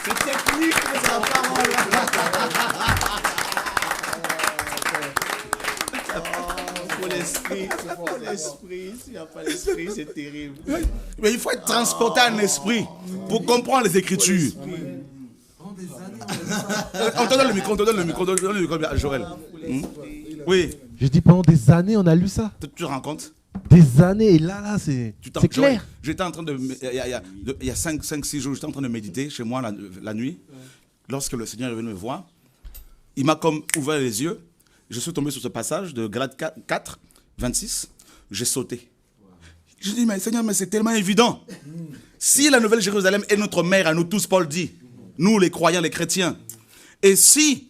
C'est technique, mais c'est la parole. L'esprit, s'il n'y a pas l'esprit, c'est terrible. Mais il faut être transporté en esprit pour comprendre les Écritures. On te donne le micro, à Joël. Oui. Je dis pendant des années, on a lu ça. Tu te rends compte? Des années, et là, c'est clair. J'étais en train de, il y a 5-6 jours, j'étais en train de méditer chez moi la nuit. Lorsque le Seigneur est venu me voir, il m'a comme ouvert les yeux. Je suis tombé sur ce passage de Galates 4, 26. J'ai sauté. Je dis, mais Seigneur, mais c'est tellement évident. Si la nouvelle Jérusalem est notre mère à nous tous, Paul dit, nous les croyants, les chrétiens, et si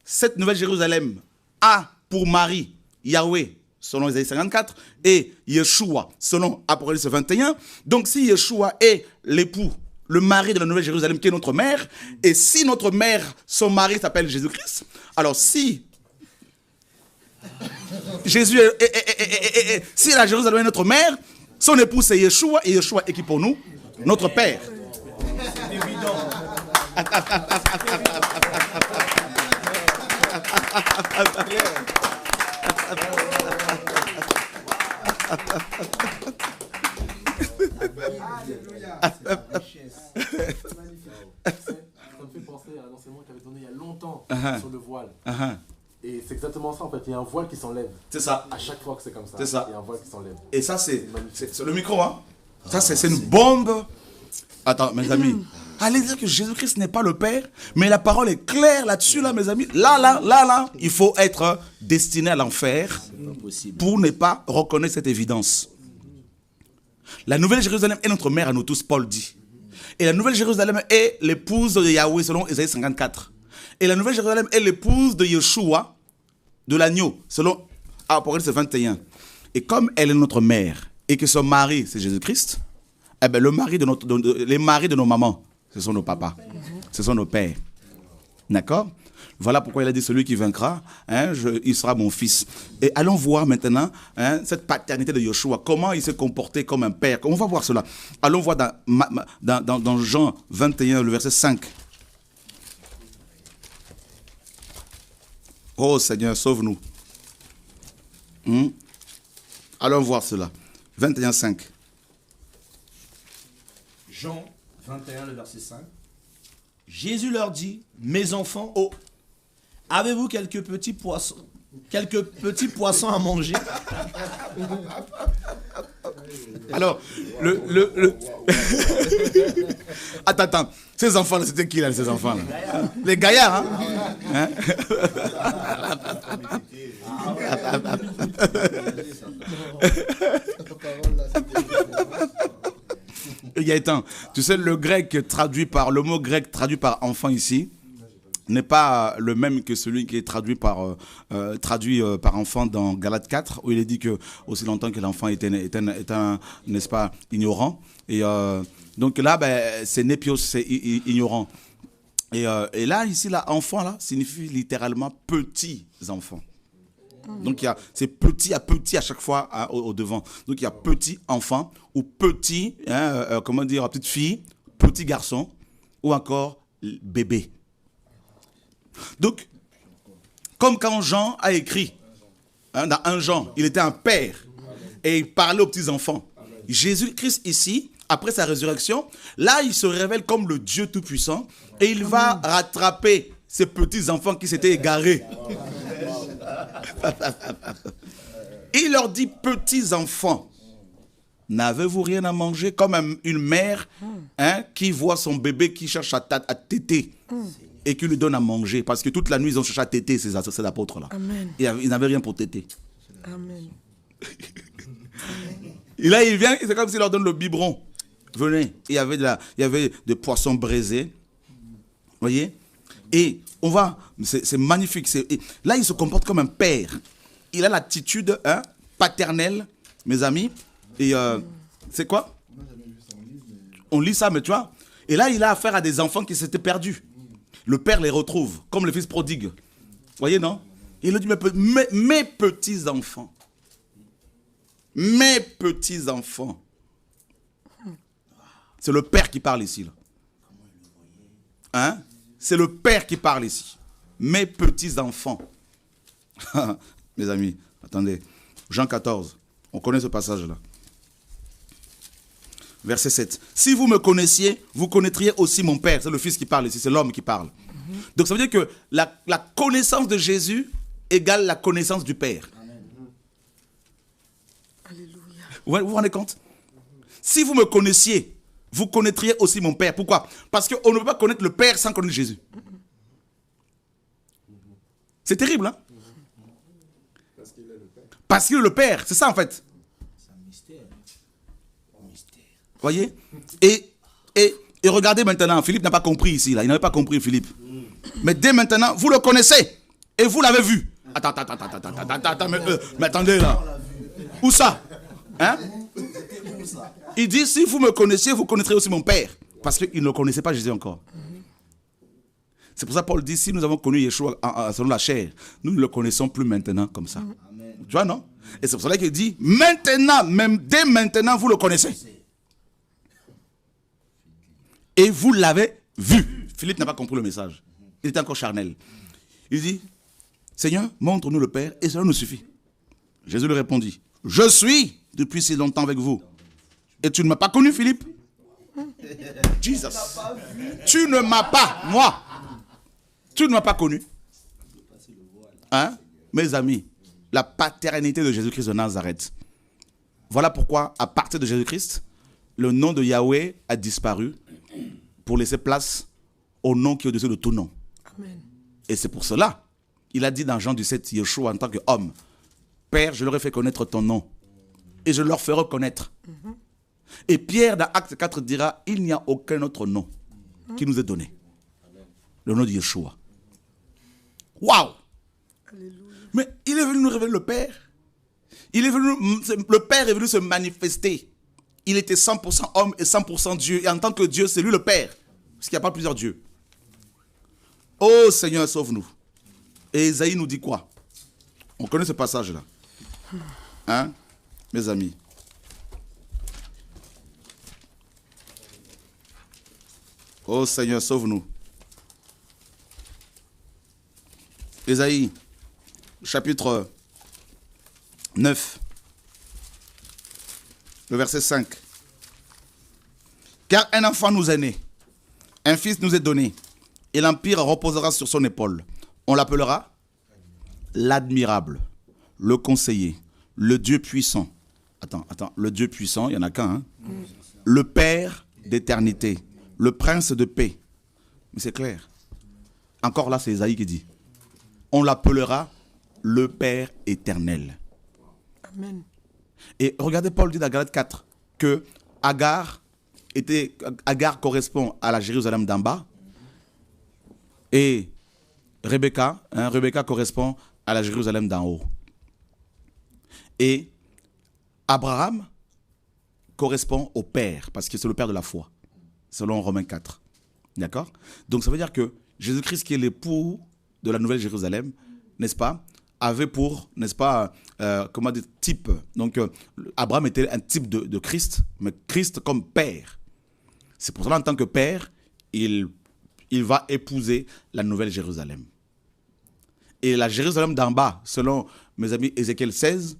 cette nouvelle Jérusalem a pour mari Yahweh, selon Isaïe 54, et Yeshua, selon Apocalypse 21, donc si Yeshua est l'époux, le mari de la nouvelle Jérusalem qui est notre mère, et si notre mère, son mari s'appelle Jésus-Christ, alors si Jésus si la Jérusalem est notre mère, son époux c'est Yeshua, et Yeshua est qui pour nous? Notre Père. C'est évident. Ça me fait penser à un enseignement qui avait donné il y a longtemps sur le voile. Et c'est exactement ça en fait, il y a un voile qui s'enlève. C'est ça. À chaque fois que c'est comme ça, c'est ça. Il y a un voile qui s'enlève. Et ça c'est le micro, hein. Ça c'est une bombe. Attends, mes amis. Allez dire que Jésus-Christ n'est pas le Père, mais la parole est claire là-dessus, là, mes amis. Là, il faut être destiné à l'enfer pour ne pas reconnaître cette évidence. La nouvelle Jérusalem est notre mère à nous tous, Paul dit. Et la nouvelle Jérusalem est l'épouse de Yahweh, selon Isaïe 54. Et la nouvelle Jérusalem est l'épouse de Yeshua, de l'agneau, selon Apocalypse 21. Et comme elle est notre mère, et que son mari, c'est Jésus-Christ, eh ben, les maris de nos mamans, ce sont nos papas, ce sont nos pères. D'accord? Voilà pourquoi il a dit, celui qui vaincra, il sera mon fils. Et allons voir maintenant cette paternité de Yeshua, comment il s'est comporté comme un père. On va voir cela. Allons voir dans Jean 21, le verset 5. Oh Seigneur, sauve-nous. Allons voir cela. 21, 5. Jean 21, le verset 5. Jésus leur dit, mes enfants, avez-vous quelques petits poissons à manger? Alors, Attends, ces enfants-là, c'était qui là, ces enfants-là? Les gaillards, hein? Gaëtan, tu sais, le mot grec traduit par enfant ici, n'est pas le même que celui qui est traduit par enfant dans Galates 4, où il est dit que aussi longtemps que l'enfant est un n'est-ce pas, ignorant. Et donc là, c'est népios, c'est ignorant. Et là, ici, là, enfant, là, signifie littéralement petits enfants. Donc c'est petit à chaque fois au devant. Donc il y a petit enfant ou petit, petite fille, petit garçon ou encore bébé. Donc, comme quand Jean a écrit, dans 1 Jean, il était un père et il parlait aux petits enfants. Jésus-Christ ici, après sa résurrection, là, il se révèle comme le Dieu Tout-Puissant et il va rattraper ces petits-enfants qui s'étaient égarés. Il leur dit, petits-enfants, n'avez-vous rien à manger? Comme une mère qui voit son bébé qui cherche à téter et qui lui donne à manger. Parce que toute la nuit, ils ont cherché à téter, ces apôtres-là. Et ils n'avaient rien pour téter. Amen. Et là, il vient, c'est comme s'il leur donne le biberon. Venez. Il y avait des poissons braisés. Vous voyez? Et on va, c'est magnifique. Là, il se comporte comme un père. Il a l'attitude paternelle, mes amis. Et c'est quoi? On lit ça, mais tu vois. Et là, il a affaire à des enfants qui s'étaient perdus. Le père les retrouve, comme le fils prodigue. Vous voyez, non? Il lui dit, mes petits-enfants. Mes petits-enfants. C'est le père qui parle ici. Là. Hein? C'est le père qui parle ici. Mes petits-enfants. Mes amis, attendez. Jean 14. On connaît ce passage-là. Verset 7. Si vous me connaissiez, vous connaîtriez aussi mon Père. C'est le Fils qui parle ici, c'est l'homme qui parle. Donc ça veut dire que la connaissance de Jésus égale la connaissance du Père. Alléluia. Vous vous rendez compte? Si vous me connaissiez, vous connaîtriez aussi mon Père. Pourquoi? Parce qu'on ne peut pas connaître le Père sans connaître Jésus. C'est terrible, hein? Parce qu'il est le Père. C'est ça, en fait. C'est un mystère. Voyez? Et regardez maintenant, Philippe n'a pas compris ici, là. Il n'avait pas compris, Philippe. Mais dès maintenant, vous le connaissez. Et vous l'avez vu. Attends, mais attendez là. Où ça? Hein? Il dit, si vous me connaissiez, vous connaîtrez aussi mon Père. Parce qu'il ne connaissait pas Jésus encore. C'est pour ça que Paul dit, si nous avons connu Yeshua selon la chair, nous ne le connaissons plus maintenant comme ça. Amen. Tu vois, non? Et c'est pour cela qu'il dit, maintenant, même dès maintenant, vous le connaissez. Et vous l'avez vu. Philippe n'a pas compris le message. Il était encore charnel. Il dit, Seigneur, montre-nous le Père et cela nous suffit. Jésus lui répondit, je suis depuis si longtemps avec vous. Et tu ne m'as pas connu, Philippe? Jesus. Tu ne m'as pas, moi. Tu ne m'as pas connu. Hein? Mes amis, la paternité de Jésus-Christ de Nazareth. Voilà pourquoi, à partir de Jésus-Christ, le nom de Yahweh a disparu pour laisser place au nom qui est au-dessus de tout nom. Amen. Et c'est pour cela, il a dit dans Jean 17, Yeshua en tant qu'homme, Père, je leur ai fait connaître ton nom et je leur ferai connaître. Et Pierre, dans Acte 4, dira, il n'y a aucun autre nom qui nous est donné. Le nom de Yeshua. Waouh! Mais il est venu nous révéler le Père. Le Père est venu se manifester. Il était 100% homme et 100% Dieu. Et en tant que Dieu, c'est lui le Père. Parce qu'il n'y a pas plusieurs dieux. Oh Seigneur, sauve-nous. Et Isaïe nous dit quoi? On connaît ce passage-là. Hein, mes amis? Oh Seigneur, sauve-nous. Isaïe, chapitre 9, le verset 5. Car un enfant nous est né, un fils nous est donné, et l'empire reposera sur son épaule. On l'appellera l'admirable, le conseiller, le Dieu puissant. Attends, le Dieu puissant, il n'y en a qu'un. Hein? Le Père d'éternité, le prince de paix. Mais c'est clair. Encore là, c'est Isaïe qui dit. On l'appellera le Père éternel. Amen. Et regardez, Paul dit dans Galates 4 que Agar correspond à la Jérusalem d'en bas et Rebecca correspond à la Jérusalem d'en haut. Et Abraham correspond au Père, parce que c'est le Père de la foi, selon Romains 4. D'accord? Donc ça veut dire que Jésus-Christ, qui est l'époux de la Nouvelle Jérusalem, n'est-ce pas, avait pour, n'est-ce pas, comment dire, type. Donc, Abraham était un type de Christ, mais Christ comme Père. C'est pour cela, en tant que Père, il va épouser la Nouvelle Jérusalem. Et la Jérusalem d'en bas, selon mes amis Ézéchiel 16,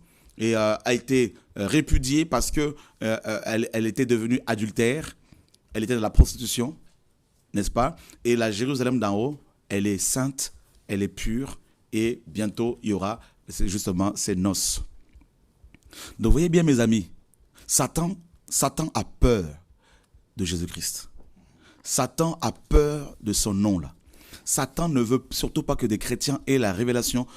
a été répudiée parce que elle était devenue adultère, elle était dans la prostitution, n'est-ce pas? Et la Jérusalem d'en haut, elle est sainte, elle est pure, et bientôt il y aura justement ces noces. Donc vous voyez bien mes amis, Satan a peur de Jésus-Christ. Satan a peur de son nom là. Satan ne veut surtout pas que des chrétiens aient la révélation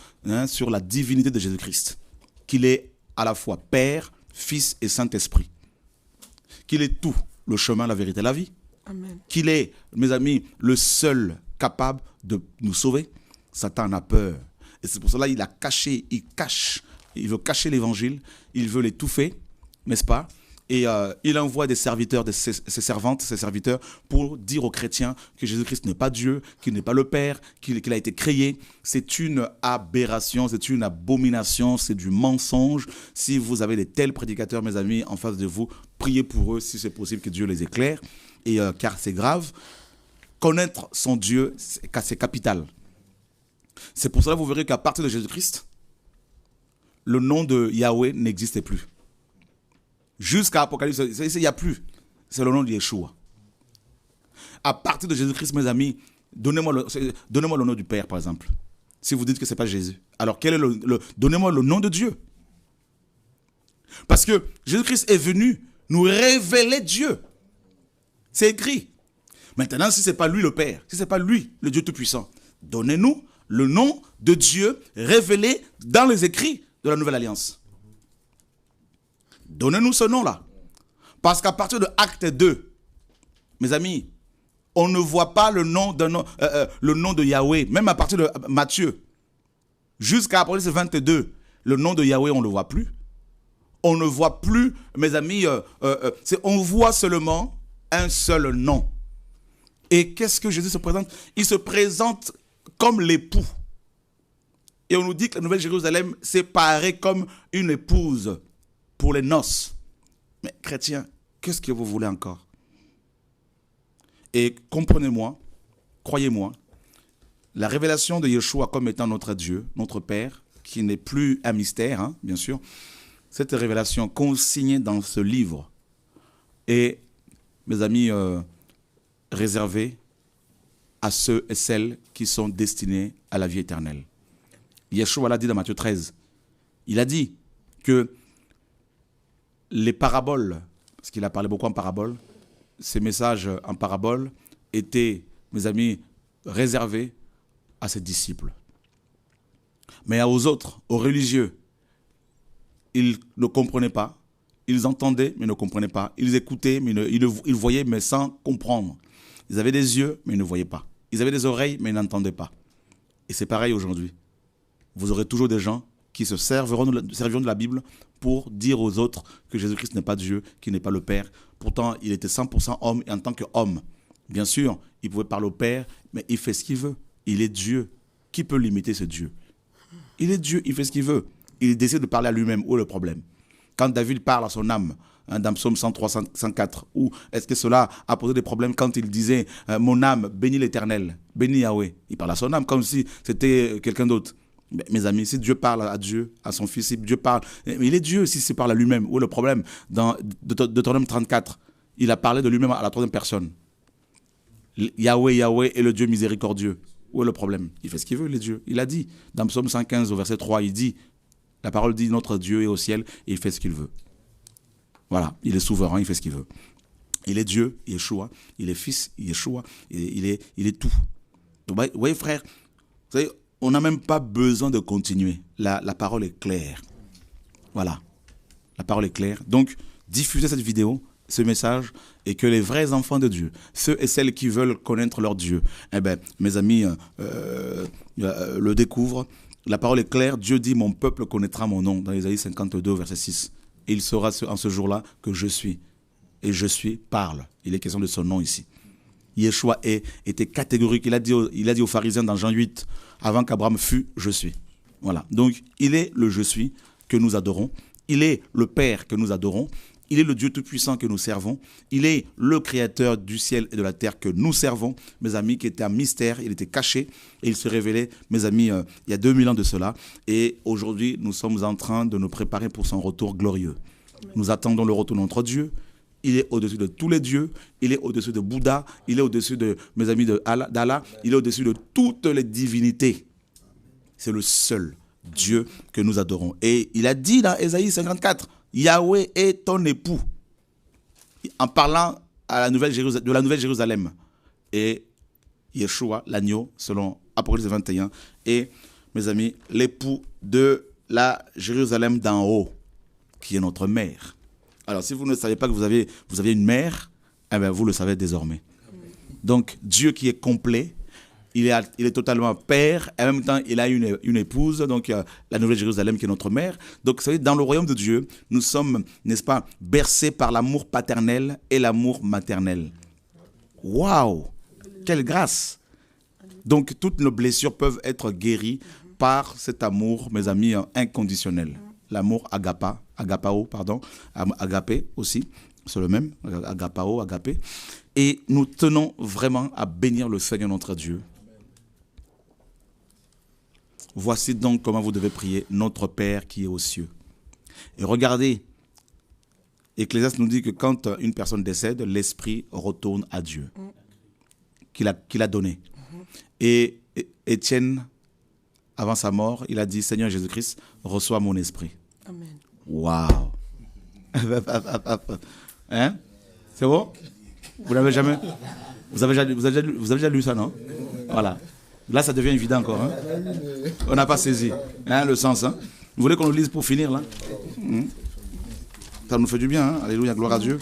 sur la divinité de Jésus-Christ. Qu'il est à la fois Père, Fils et Saint-Esprit. Qu'il est tout, le chemin, la vérité, la vie. Amen. Qu'il est, mes amis, le seul capable de nous sauver. Satan en a peur. Et c'est pour cela qu'il a caché, il veut cacher l'évangile, il veut l'étouffer, n'est-ce pas? Et il envoie des serviteurs, ses servantes, ses serviteurs, pour dire aux chrétiens que Jésus-Christ n'est pas Dieu, qu'il n'est pas le Père, qu'il a été créé. C'est une aberration, c'est une abomination, c'est du mensonge. Si vous avez de tels prédicateurs, mes amis, en face de vous, priez pour eux si c'est possible que Dieu les éclaire. Et car c'est grave, connaître son Dieu, c'est capital. C'est pour cela que vous verrez qu'à partir de Jésus-Christ, le nom de Yahweh n'existait plus. Jusqu'à Apocalypse, il n'y a plus. C'est le nom de Yeshua. À partir de Jésus-Christ, mes amis, donnez-moi le nom du Père, par exemple. Si vous dites que ce n'est pas Jésus. Alors, donnez-moi le nom de Dieu. Parce que Jésus-Christ est venu nous révéler Dieu. C'est écrit. Maintenant, si ce n'est pas lui le Père, si ce n'est pas lui le Dieu Tout-Puissant, donnez-nous le nom de Dieu révélé dans les écrits de la Nouvelle Alliance. Donnez-nous ce nom-là. Parce qu'à partir de Acte 2, mes amis, on ne voit pas le nom de Yahweh. Même à partir de Matthieu, jusqu'à Apocalypse 22, le nom de Yahweh, on ne le voit plus. On ne voit plus, mes amis, on voit seulement un seul nom. Et qu'est-ce que Jésus se présente? Il se présente comme l'époux. Et on nous dit que la Nouvelle Jérusalem s'est parée comme une épouse pour les noces. Mais chrétiens, qu'est-ce que vous voulez encore? Et comprenez-moi, croyez-moi, la révélation de Yeshua comme étant notre Dieu, notre Père, qui n'est plus un mystère, bien sûr, cette révélation consignée dans ce livre est, mes amis, réservée à ceux et celles qui sont destinés à la vie éternelle. Yeshua l'a dit dans Matthieu 13. Il a dit que les paraboles, parce qu'il a parlé beaucoup en paraboles, ces messages en paraboles étaient, mes amis, réservés à ses disciples. Mais aux autres, aux religieux, ils ne comprenaient pas. Ils entendaient, mais ne comprenaient pas. Ils écoutaient, mais ils voyaient, mais sans comprendre. Ils avaient des yeux, mais ils ne voyaient pas. Ils avaient des oreilles, mais ils n'entendaient pas. Et c'est pareil aujourd'hui. Vous aurez toujours des gens qui se serviront de la Bible pour dire aux autres que Jésus-Christ n'est pas Dieu, qu'il n'est pas le Père. Pourtant, il était 100% homme, et en tant qu'homme, bien sûr, il pouvait parler au Père, mais il fait ce qu'il veut. Il est Dieu. Qui peut limiter ce Dieu? Il est Dieu, il fait ce qu'il veut. Il décide de parler à lui-même. Où est le problème? Quand David parle à son âme, dans Psaume 103, 104, ou est-ce que cela a posé des problèmes quand il disait « Mon âme, bénis l'Éternel, bénis Yahweh ». Il parle à son âme comme si c'était quelqu'un d'autre. Mais, mes amis, si Dieu parle à Dieu, à son Fils, si Dieu parle, mais il est Dieu si il parle à lui-même. Où est le problème? Dans Deutéronome 34, il a parlé de lui-même à la troisième personne. Yahweh, Yahweh est le Dieu miséricordieux. Où est le problème? Il fait ce qu'il veut, il est Dieu. Il a dit, dans Psaume 115, au verset 3, il dit, la parole dit, notre Dieu est au ciel et il fait ce qu'il veut. Voilà, il est souverain, il fait ce qu'il veut. Il est Dieu, Yeshua, il est Fils, Yeshua, il est tout. Donc, vous voyez, frère, vous savez, on n'a même pas besoin de continuer. La parole est claire. Voilà, la parole est claire. Donc, diffusez cette vidéo, ce message, et que les vrais enfants de Dieu, ceux et celles qui veulent connaître leur Dieu, eh bien, mes amis, le découvrent. La parole est claire. Dieu dit, mon peuple connaîtra mon nom, dans Ésaïe 52, verset 6. Et il saura en ce jour-là que je suis. Et je suis parle. Il est question de son nom ici. Yeshua était catégorique. Il a dit aux pharisiens dans Jean 8, avant qu'Abraham fût, je suis. Voilà. Donc, il est le je suis que nous adorons. Il est le Père que nous adorons. Il est le Dieu Tout-Puissant que nous servons. Il est le Créateur du ciel et de la terre que nous servons. Mes amis, qui était un mystère, il était caché et il se révélait, mes amis, il y a 2000 ans de cela. Et aujourd'hui, nous sommes en train de nous préparer pour son retour glorieux. Nous attendons le retour de notre Dieu. Il est au-dessus de tous les dieux. Il est au-dessus de Bouddha. Il est au-dessus de, mes amis, d'Allah. Il est au-dessus de toutes les divinités. C'est le seul Dieu que nous adorons. Et il a dit dans Ésaïe 54, Yahweh est ton époux. En parlant à de la nouvelle Jérusalem. Et Yeshua, l'agneau, selon Apocalypse 21, est, mes amis, l'époux de la Jérusalem d'en haut, qui est notre mère. Alors, si vous ne savez pas que vous avez une mère, eh bien, vous le savez désormais. Donc, Dieu qui est complet, il est totalement père, et en même temps, il a une épouse, donc la Nouvelle Jérusalem qui est notre mère. Donc, vous savez, dans le royaume de Dieu, nous sommes, n'est-ce pas, bercés par l'amour paternel et l'amour maternel. Waouh! Quelle grâce! Donc, toutes nos blessures peuvent être guéries par cet amour, mes amis, inconditionnel. L'amour agapao, agapé aussi, c'est le même, agapao, agapé. Et nous tenons vraiment à bénir le Seigneur notre Dieu. Voici donc comment vous devez prier, notre Père qui est aux cieux. Et regardez, Ecclésiaste nous dit que quand une personne décède, l'esprit retourne à Dieu, qu'il a donné. Et Étienne, avant sa mort, il a dit, Seigneur Jésus-Christ, reçois mon esprit. Amen. Waouh! Hein? C'est bon? Vous l'avez jamais? Vous avez déjà lu ça, non? Voilà. Là, ça devient évident encore. Hein? On n'a pas saisi le sens. Hein? Vous voulez qu'on le lise pour finir, là? Ça nous fait du bien. Hein? Alléluia, gloire à Dieu.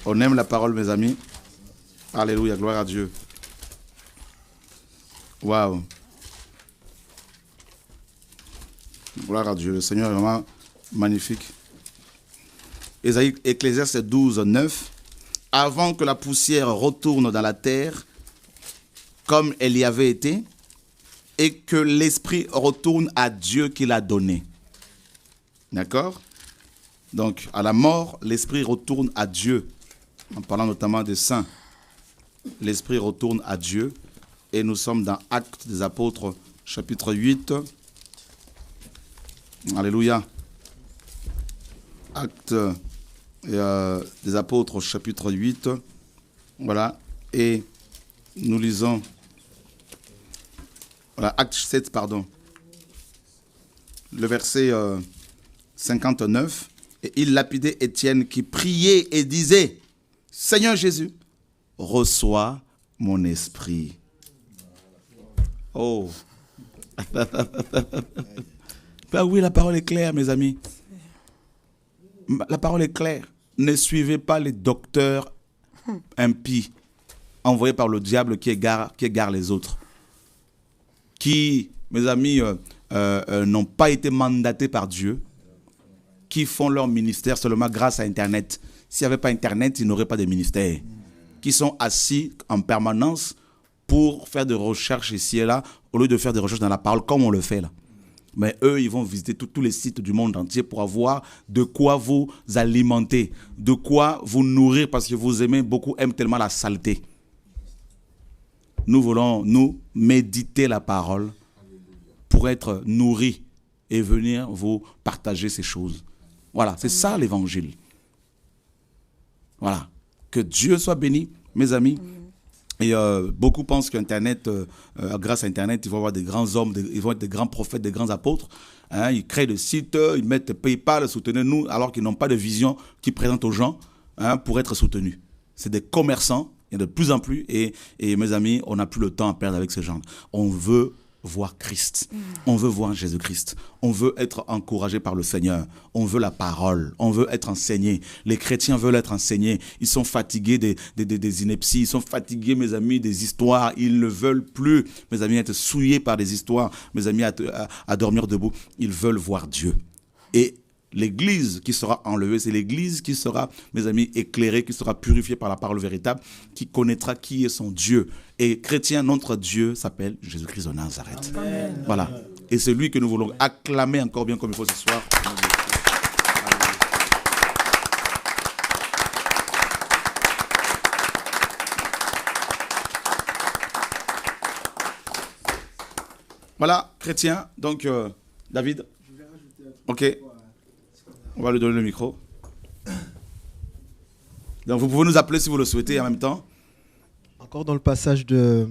On aime la parole, mes amis. Alléluia, gloire à Dieu. Waouh! Gloire à Dieu. Le Seigneur est vraiment magnifique. Ecclésiaste 12, 9. Avant que la poussière retourne dans la terre, comme elle y avait été, et que l'esprit retourne à Dieu qui l'a donné. D'accord? Donc, à la mort, l'esprit retourne à Dieu. En parlant notamment des saints. L'esprit retourne à Dieu. Et nous sommes dans Actes des Apôtres, chapitre 8. Alléluia. Actes des Apôtres, chapitre 8. Voilà. Et nous lisons. Voilà, Acte 7, pardon. Le verset 59. Et il lapidait Étienne qui priait et disait, Seigneur Jésus, reçois mon esprit. Oh. Ben oui, la parole est claire, mes amis. La parole est claire. Ne suivez pas les docteurs impies envoyés par le diable qui égare les autres. Qui, mes amis, n'ont pas été mandatés par Dieu, qui font leur ministère seulement grâce à Internet. S'il n'y avait pas Internet, ils n'auraient pas de ministère. Qui sont assis en permanence pour faire des recherches ici et là, au lieu de faire des recherches dans la parole, comme on le fait là. Mais eux, ils vont visiter tous les sites du monde entier pour avoir de quoi vous alimenter, de quoi vous nourrir, parce que vous aiment tellement la saleté. Nous voulons, nous, méditer la parole pour être nourris et venir vous partager ces choses. Voilà, c'est ça l'évangile. Voilà. Que Dieu soit béni, mes amis. Et beaucoup pensent qu'Internet, grâce à Internet, ils vont avoir des grands hommes, ils vont être des grands prophètes, des grands apôtres. Hein, ils créent des sites, ils mettent PayPal, soutenez-nous, alors qu'ils n'ont pas de vision qu'ils présentent aux gens pour être soutenus. C'est des commerçants, il y en a de plus en plus. Et mes amis, on n'a plus le temps à perdre avec ces gens. On veut voir Christ. On veut voir Jésus-Christ. On veut être encouragé par le Seigneur. On veut la parole. On veut être enseigné. Les chrétiens veulent être enseignés. Ils sont fatigués des inepties. Ils sont fatigués, mes amis, des histoires. Ils ne veulent plus, mes amis, être souillés par des histoires. Mes amis, à dormir debout. Ils veulent voir Dieu. Et l'église qui sera enlevée, c'est l'église qui sera, mes amis, éclairée, qui sera purifiée par la parole véritable, qui connaîtra qui est son Dieu. Et chrétien, notre Dieu s'appelle Jésus-Christ de Nazareth. Amen. Voilà. Et c'est lui que nous voulons acclamer encore bien comme il faut ce soir. Voilà, chrétien. Donc, David. Ok. On va lui donner le micro. Donc vous pouvez nous appeler si vous le souhaitez en même temps. Encore dans le passage de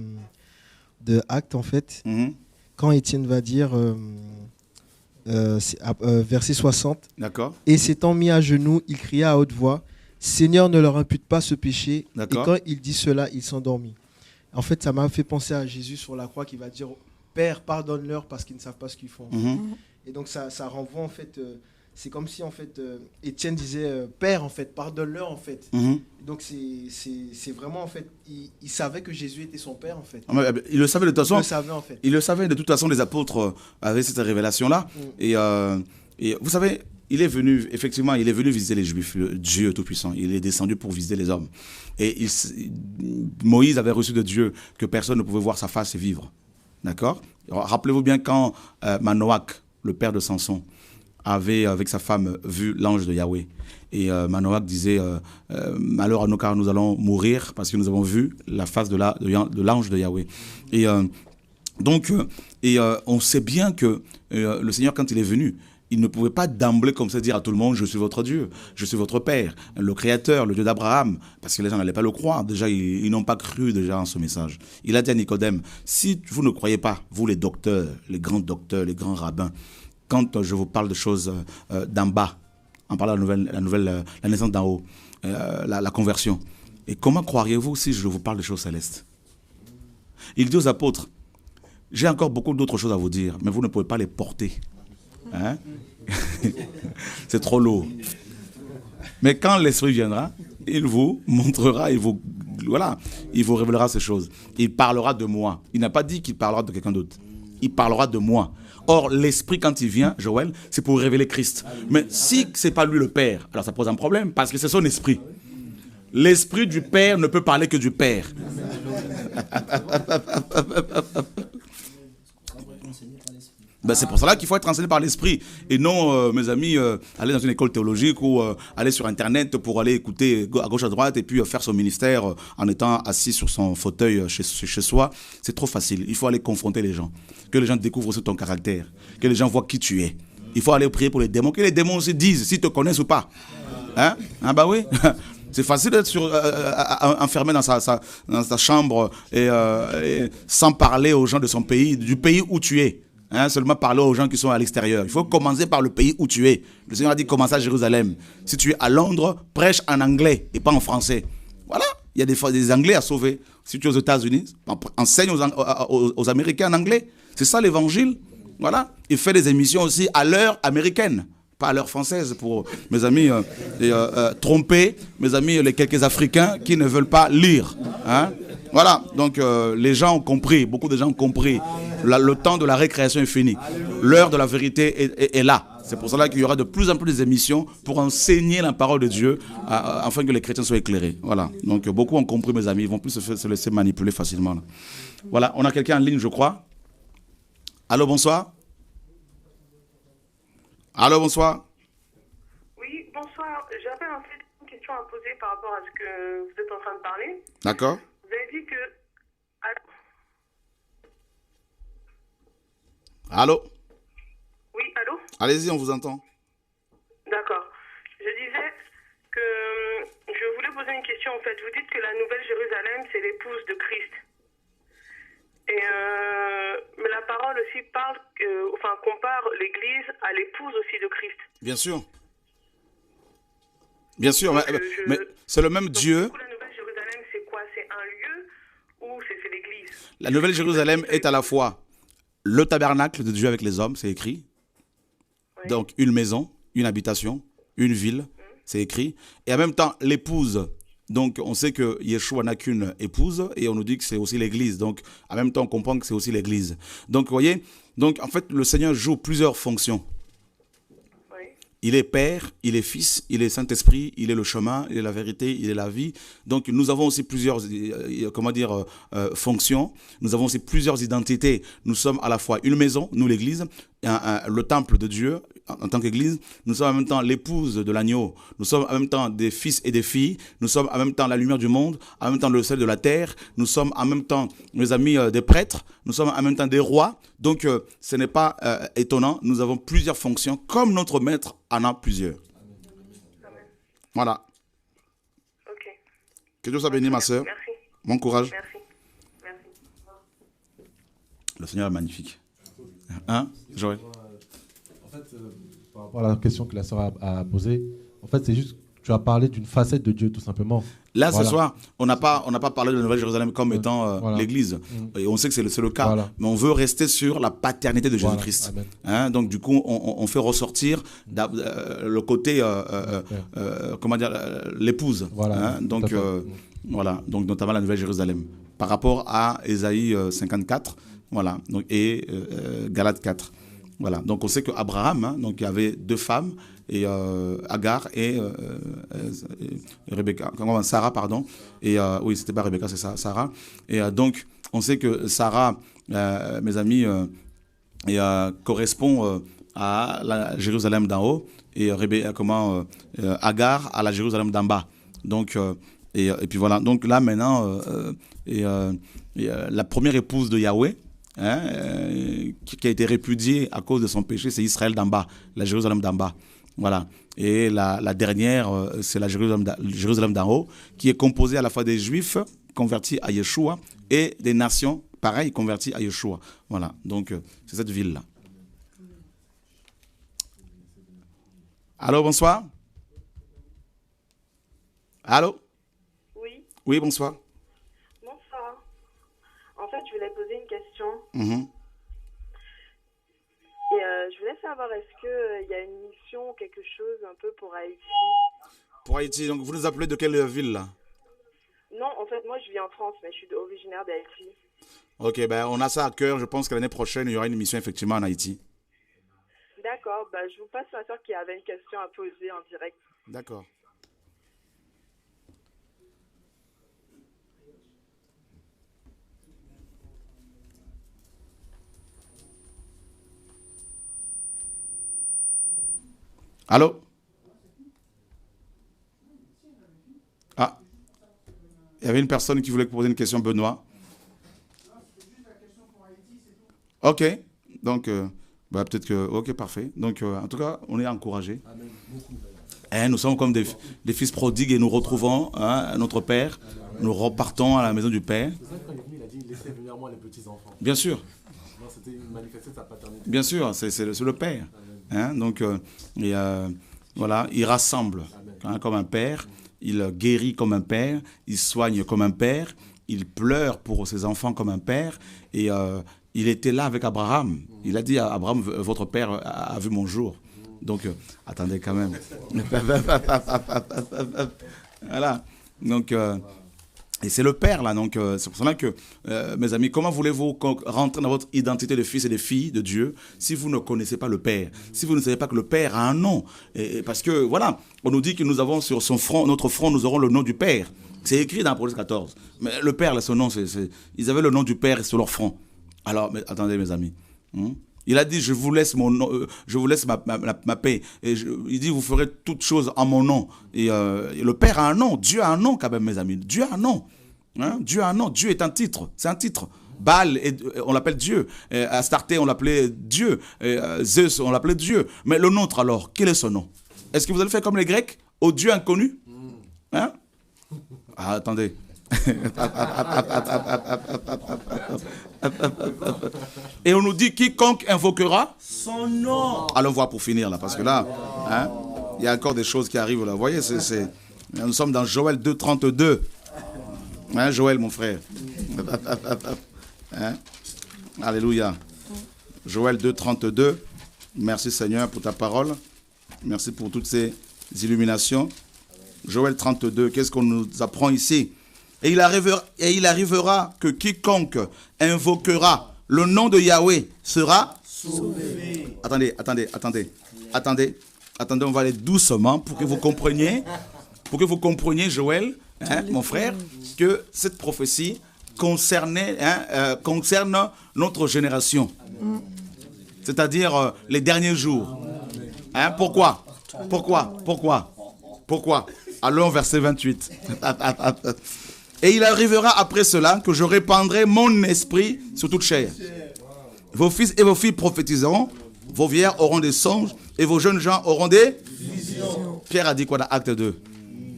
Actes, en fait, quand Étienne va dire, verset 60, d'accord. Et s'étant mis à genoux, il cria à haute voix, Seigneur, ne leur impute pas ce péché. Et quand il dit cela, il s'endormit. En fait, ça m'a fait penser à Jésus sur la croix qui va dire, Père, pardonne-leur parce qu'ils ne savent pas ce qu'ils font. Et donc ça renvoie en fait, c'est comme si en fait Étienne disait Père en fait, pardonne-leur en fait. Donc c'est vraiment en fait, il savait que Jésus était son Père en fait. Il le savait de toute façon. Il le savait en fait. Il le savait de toute façon, les apôtres avaient cette révélation là. Et vous savez, il est venu visiter les Juifs, Dieu Tout-Puissant. Il est descendu pour visiter les hommes. Et Moïse avait reçu de Dieu que personne ne pouvait voir sa face et vivre. D'accord? Rappelez-vous bien quand Manoach, le père de Samson, avait avec sa femme vu l'ange de Yahweh. Et Manoach disait malheur à nous car nous allons mourir parce que nous avons vu la face de l'ange de Yahweh. Et donc on sait bien que le Seigneur, quand il est venu, il ne pouvait pas d'emblée comme ça dire à tout le monde, je suis votre Dieu, je suis votre Père, le Créateur, le Dieu d'Abraham, parce que les gens n'allaient pas le croire. Déjà, ils n'ont pas cru déjà en ce message. Il a dit à Nicodème, si vous ne croyez pas, vous les docteurs, les grands rabbins, quand je vous parle de choses d'en bas, en parlant de la naissance d'en haut, la conversion, et comment croiriez-vous si je vous parle de choses célestes? Il dit aux apôtres, j'ai encore beaucoup d'autres choses à vous dire, mais vous ne pouvez pas les porter. Hein? C'est trop lourd. Mais quand l'Esprit viendra, il vous montrera, il vous révélera ces choses. Il parlera de moi. Il n'a pas dit qu'il parlera de quelqu'un d'autre. Il parlera de moi. Or, l'Esprit, quand il vient, Joël, c'est pour révéler Christ. Mais si ce n'est pas lui le Père, alors ça pose un problème, parce que c'est son esprit. L'Esprit du Père ne peut parler que du Père. Ben c'est pour cela qu'il faut être enseigné par l'esprit et non, mes amis, aller dans une école théologique ou aller sur Internet pour aller écouter à gauche à droite et puis faire son ministère en étant assis sur son fauteuil chez soi. C'est trop facile. Il faut aller confronter les gens, que les gens découvrent aussi ton caractère, que les gens voient qui tu es. Il faut aller prier pour les démons, que les démons aussi disent s'ils te connaissent ou pas. Hein? Ah bah oui. C'est facile d'être enfermé dans sa chambre et sans parler aux gens de son pays, du pays où tu es. Hein, seulement parler aux gens qui sont à l'extérieur. Il faut commencer par le pays où tu es. Le Seigneur a dit commence à Jérusalem. Si tu es à Londres, prêche en anglais et pas en français. Voilà, il y a des Anglais à sauver. Si tu es aux États-Unis, enseigne aux Américains en anglais. C'est ça l'évangile. Voilà, et fais des émissions aussi à l'heure américaine, pas à l'heure française pour mes amis trompés, mes amis les quelques Africains qui ne veulent pas lire. Hein. Voilà, donc les gens ont compris, beaucoup de gens ont compris. Le temps de la récréation est fini. L'heure de la vérité est là. C'est pour cela qu'il y aura de plus en plus des émissions pour enseigner la parole de Dieu afin que les chrétiens soient éclairés. Voilà, donc beaucoup ont compris, mes amis. Ils vont plus se laisser manipuler facilement. Là. Voilà, on a quelqu'un en ligne, je crois. Allô, bonsoir. Allô, bonsoir. Oui, bonsoir. J'avais en fait une question à poser par rapport à ce que vous êtes en train de parler. D'accord. Vous avez dit que... Allô? Oui, allô? Allez-y, on vous entend. D'accord. Je disais que je voulais poser une question en fait. Vous dites que la Nouvelle Jérusalem, c'est l'épouse de Christ. Et mais la parole aussi parle, compare l'Église à l'épouse aussi de Christ. Bien sûr. Bien sûr, donc, mais c'est le même donc, Dieu. Du coup, la Nouvelle Jérusalem, c'est quoi? C'est un lieu ou c'est l'Église? La Nouvelle Jérusalem est à la fois le tabernacle de Dieu avec les hommes, c'est écrit. Oui. Donc une maison, une habitation, une ville, c'est écrit. Et en même temps, l'épouse. Donc on sait que Yeshua n'a qu'une épouse et on nous dit que c'est aussi l'église. Donc en même temps, on comprend que c'est aussi l'église. Donc vous voyez, donc en fait, le Seigneur joue plusieurs fonctions. Oui. Il est Père, il est Fils, il est Saint-Esprit, il est le chemin, il est la vérité, il est la vie. Donc nous avons aussi plusieurs fonctions. Nous avons aussi plusieurs identités. Nous sommes à la fois une maison, nous l'église, le temple de Dieu en tant qu'église. Nous sommes en même temps l'épouse de l'agneau. Nous sommes en même temps des fils et des filles. Nous sommes en même temps la lumière du monde, en même temps le sel de la terre. Nous sommes en même temps, mes amis, des prêtres. Nous sommes en même temps des rois. Donc ce n'est pas étonnant. Nous avons plusieurs fonctions, comme notre maître en a plusieurs. Amen. Voilà. Ok. Que Dieu soit béni, ma soeur. Merci. Bon courage. Merci. Merci. Le Seigneur est magnifique. Hein, Joël? En fait, par rapport à la question que la sœur a posée, en fait, c'est juste que tu as parlé d'une facette de Dieu, tout simplement. Là, ce soir, on n'a pas parlé de la Nouvelle Jérusalem comme étant l'Église. Et on sait que c'est le cas. Voilà. Mais on veut rester sur la paternité de Jésus-Christ. Hein, donc, du coup, on fait ressortir le côté, comment dire, l'épouse. Voilà, hein, donc, voilà. Donc, notamment la Nouvelle Jérusalem. Par rapport à Ésaïe 54 voilà, donc, et Galates 4. Voilà. Donc, on sait qu'Abraham, hein, donc, il y avait 2 femmes. Et Agar et Rebecca, Sarah, pardon. Et oui, c'était pas Rebecca, c'est ça, Sarah. Et donc, on sait que Sarah, mes amis, correspond à la Jérusalem d'en haut et Agar à la Jérusalem d'en bas. Donc, et puis voilà. Donc là, maintenant, la première épouse de Yahweh, hein, qui a été répudiée à cause de son péché, c'est Israël d'en bas, la Jérusalem d'en bas. Voilà. Et la dernière, c'est la Jérusalem d'en haut, qui est composée à la fois des Juifs convertis à Yeshua et des nations, pareil, converties à Yeshua. Voilà. Donc, c'est cette ville-là. Allô, bonsoir. Allô? Oui. Oui, bonsoir. Bonsoir. En fait, je voulais poser une question. Et je voulais savoir, est-ce qu'il y a une mission, quelque chose un peu pour Haïti? Pour Haïti, donc vous nous appelez de quelle ville là? Non, en fait, moi je vis en France, mais je suis originaire d'Haïti. Ok, ben on a ça à cœur. Je pense que l'année prochaine, il y aura une mission effectivement en Haïti. D'accord, ben, je vous passe ma soeur qui avait une question à poser en direct. D'accord. Allô? Ah, il y avait une personne qui voulait poser une question, Benoît. Ok, donc, peut-être que, ok, parfait. Donc, en tout cas, on est encouragés. Nous sommes comme des fils prodigues et nous retrouvons notre Père. Nous repartons à la maison du Père. C'est ça quand il est venu, il a dit, laissez venir moi les petits-enfants. Bien sûr. Non, c'était manifester sa paternité. Bien sûr, c'est le Père. Hein, donc, voilà, il rassemble comme un père, il guérit comme un père, il soigne comme un père, il pleure pour ses enfants comme un père. Et il était là avec Abraham. Il a dit à Abraham, votre père a vu mon jour. Donc, attendez quand même. Voilà. Donc, et c'est le Père, là. Donc, c'est pour cela que, mes amis, comment voulez-vous rentrer dans votre identité de fils et de filles de Dieu si vous ne connaissez pas le Père? Si vous ne savez pas que le Père a un nom? Et parce que, voilà, on nous dit que nous avons sur son front, notre front, nous aurons le nom du Père. C'est écrit dans Apocalypse 14. Mais le Père, là, son nom, ils avaient le nom du Père sur leur front. Alors, mais, attendez, mes amis. Il a dit, je vous laisse mon nom, je vous laisse ma paix. Et il dit, vous ferez toutes choses en mon nom. Et le Père a un nom. Dieu a un nom quand même, mes amis. Dieu a un nom. Hein? Dieu a un nom. Dieu est un titre. C'est un titre. Baal, on l'appelle Dieu. Astarté, on l'appelait Dieu. Zeus, on l'appelait Dieu. Mais le nôtre alors, quel est son nom? Est-ce que vous allez faire comme les Grecs, au Dieu inconnu? Hein? Ah, attendez. Et on nous dit quiconque invoquera son nom. Allons voir pour finir là, parce que là, il y a encore des choses qui arrivent là. Vous voyez, nous sommes dans Joël 2,32. Hein, Joël, mon frère. Hein? Alléluia. Joël 2,32. Merci Seigneur pour ta parole. Merci pour toutes ces illuminations. Joël 32, qu'est-ce qu'on nous apprend ici? Et il arrivera que quiconque invoquera le nom de Yahweh sera sauvé. Attendez, on va aller doucement pour que vous compreniez, Joël, mon frère, que cette prophétie concerne notre génération. C'est-à-dire les derniers jours. Hein, pourquoi? Allons verset 28. Et il arrivera après cela que je répandrai mon esprit sur toute chair. Vos fils et vos filles prophétiseront, vos vieillards auront des songes et vos jeunes gens auront des visions. Pierre a dit quoi dans Acte 2,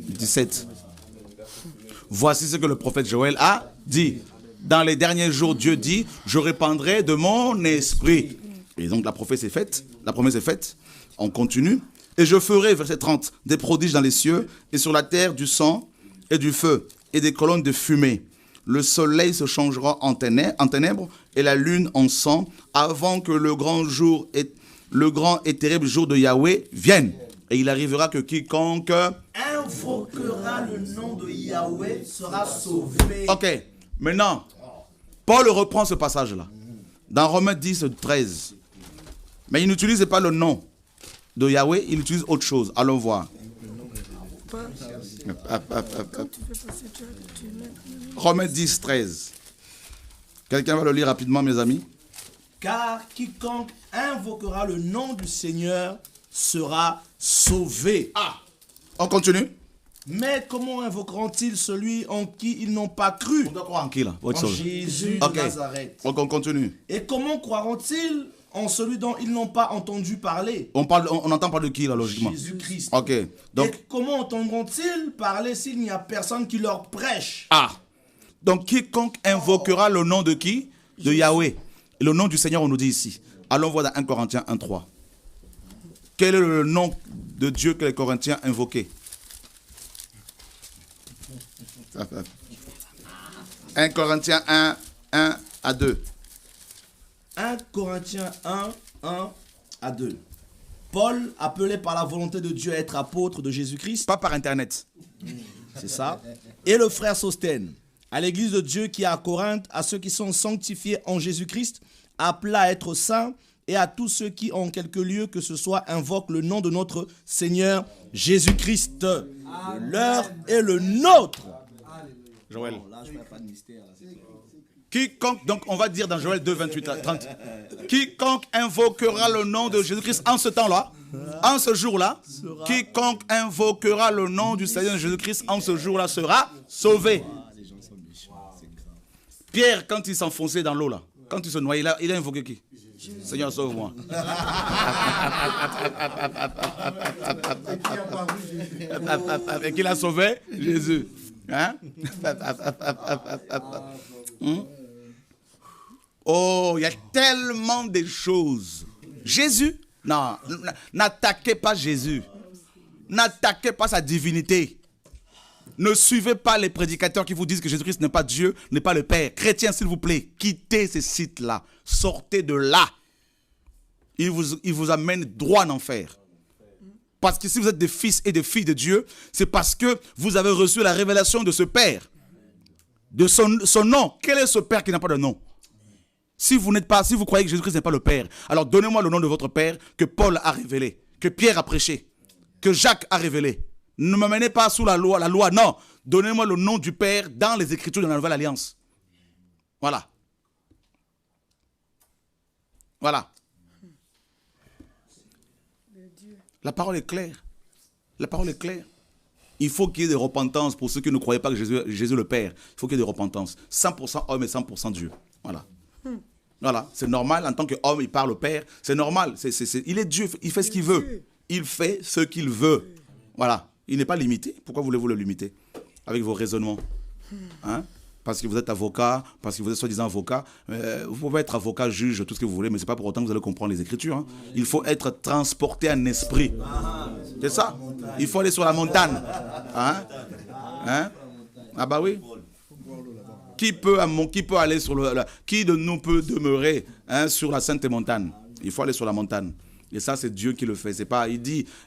17? Voici ce que le prophète Joël a dit. Dans les derniers jours, Dieu dit, je répandrai de mon esprit. Et donc la promesse est faite. On continue. Et je ferai, verset 30, des prodiges dans les cieux et sur la terre du sang et du feu et des colonnes de fumée. Le soleil se changera en ténèbres et la lune en sang avant que le grand et terrible jour de Yahweh vienne. Et il arrivera que quiconque invoquera le nom de Yahweh sera sauvé. Ok, maintenant, Paul reprend ce passage-là. Dans Romains 10, 13. Mais il n'utilise pas le nom de Yahweh, il utilise autre chose. Allons voir. Romains 10, 13. Quelqu'un va le lire rapidement, mes amis. Car quiconque invoquera le nom du Seigneur sera sauvé. Ah, on continue. Mais comment invoqueront-ils celui en qui ils n'ont pas cru? On doit croire en qui là? En Jésus de Nazareth. On continue. Et comment croiront-ils en celui dont ils n'ont pas entendu parler? On entend parler de qui là, logiquement? Jésus-Christ. Ok. Donc, et comment entendront-ils parler s'il n'y a personne qui leur prêche? Ah. Donc quiconque invoquera le nom de qui? De Yahweh. Et le nom du Seigneur, on nous dit ici. Allons voir dans 1 Corinthiens 1, 3. Quel est le nom de Dieu que les Corinthiens invoquaient? 1 Corinthiens 1, 1 à 2. 1 Corinthiens 1, 1 à 2. Paul, appelé par la volonté de Dieu à être apôtre de Jésus-Christ. Pas par Internet. C'est ça. Et le frère Sosthène, à l'église de Dieu qui est à Corinthe, à ceux qui sont sanctifiés en Jésus-Christ, appelés à être saints, et à tous ceux qui, en quelque lieu que ce soit, invoquent le nom de notre Seigneur Jésus-Christ. Le leur et le nôtre. Joël. Quiconque, donc on va dire dans Joël 2, 28 à 30, quiconque invoquera le nom de Jésus-Christ en ce temps-là, en ce jour-là, quiconque invoquera le nom du Seigneur Jésus-Christ en ce jour-là sera sauvé. Pierre, quand il s'enfonçait dans l'eau là, quand il se noyait là, il a invoqué qui? Seigneur, sauve-moi. Et qui l'a sauvé? Jésus. Hein? Oh, il y a tellement de choses. Jésus? Non, n'attaquez pas Jésus. N'attaquez pas sa divinité. Ne suivez pas les prédicateurs qui vous disent que Jésus-Christ n'est pas Dieu, n'est pas le Père. Chrétiens, s'il vous plaît, quittez ces sites-là. Sortez de là. Il vous amène droit en enfer. Parce que si vous êtes des fils et des filles de Dieu, c'est parce que vous avez reçu la révélation de ce Père. De son nom. Quel est ce Père qui n'a pas de nom? Si vous croyez que Jésus-Christ n'est pas le Père, alors donnez-moi le nom de votre Père que Paul a révélé, que Pierre a prêché, que Jacques a révélé. Ne me menez pas sous la loi, non. Donnez-moi le nom du Père dans les Écritures de la Nouvelle Alliance. Voilà. Voilà. La parole est claire. La parole est claire. Il faut qu'il y ait de repentance pour ceux qui ne croyaient pas que Jésus est le Père. Il faut qu'il y ait de repentance. 100% homme et 100% Dieu. Voilà. Voilà. C'est normal, en tant qu'homme, il parle au Père. C'est normal. Il est Dieu. Il fait ce qu'il veut. Il fait ce qu'il veut. Voilà. Il n'est pas limité. Pourquoi voulez-vous le limiter avec vos raisonnements? Hein? Parce que vous êtes avocat, parce que vous êtes soi-disant avocat. Vous pouvez être avocat, juge, tout ce que vous voulez, mais ce n'est pas pour autant que vous allez comprendre les Écritures. Hein. Il faut être transporté en esprit. C'est ça. Il faut aller sur la montagne. Hein? Hein? Ah bah oui. Qui peut aller sur qui de nous peut demeurer sur la sainte montagne? Il faut aller sur la montagne. Et ça, c'est Dieu qui le fait. C'est pas,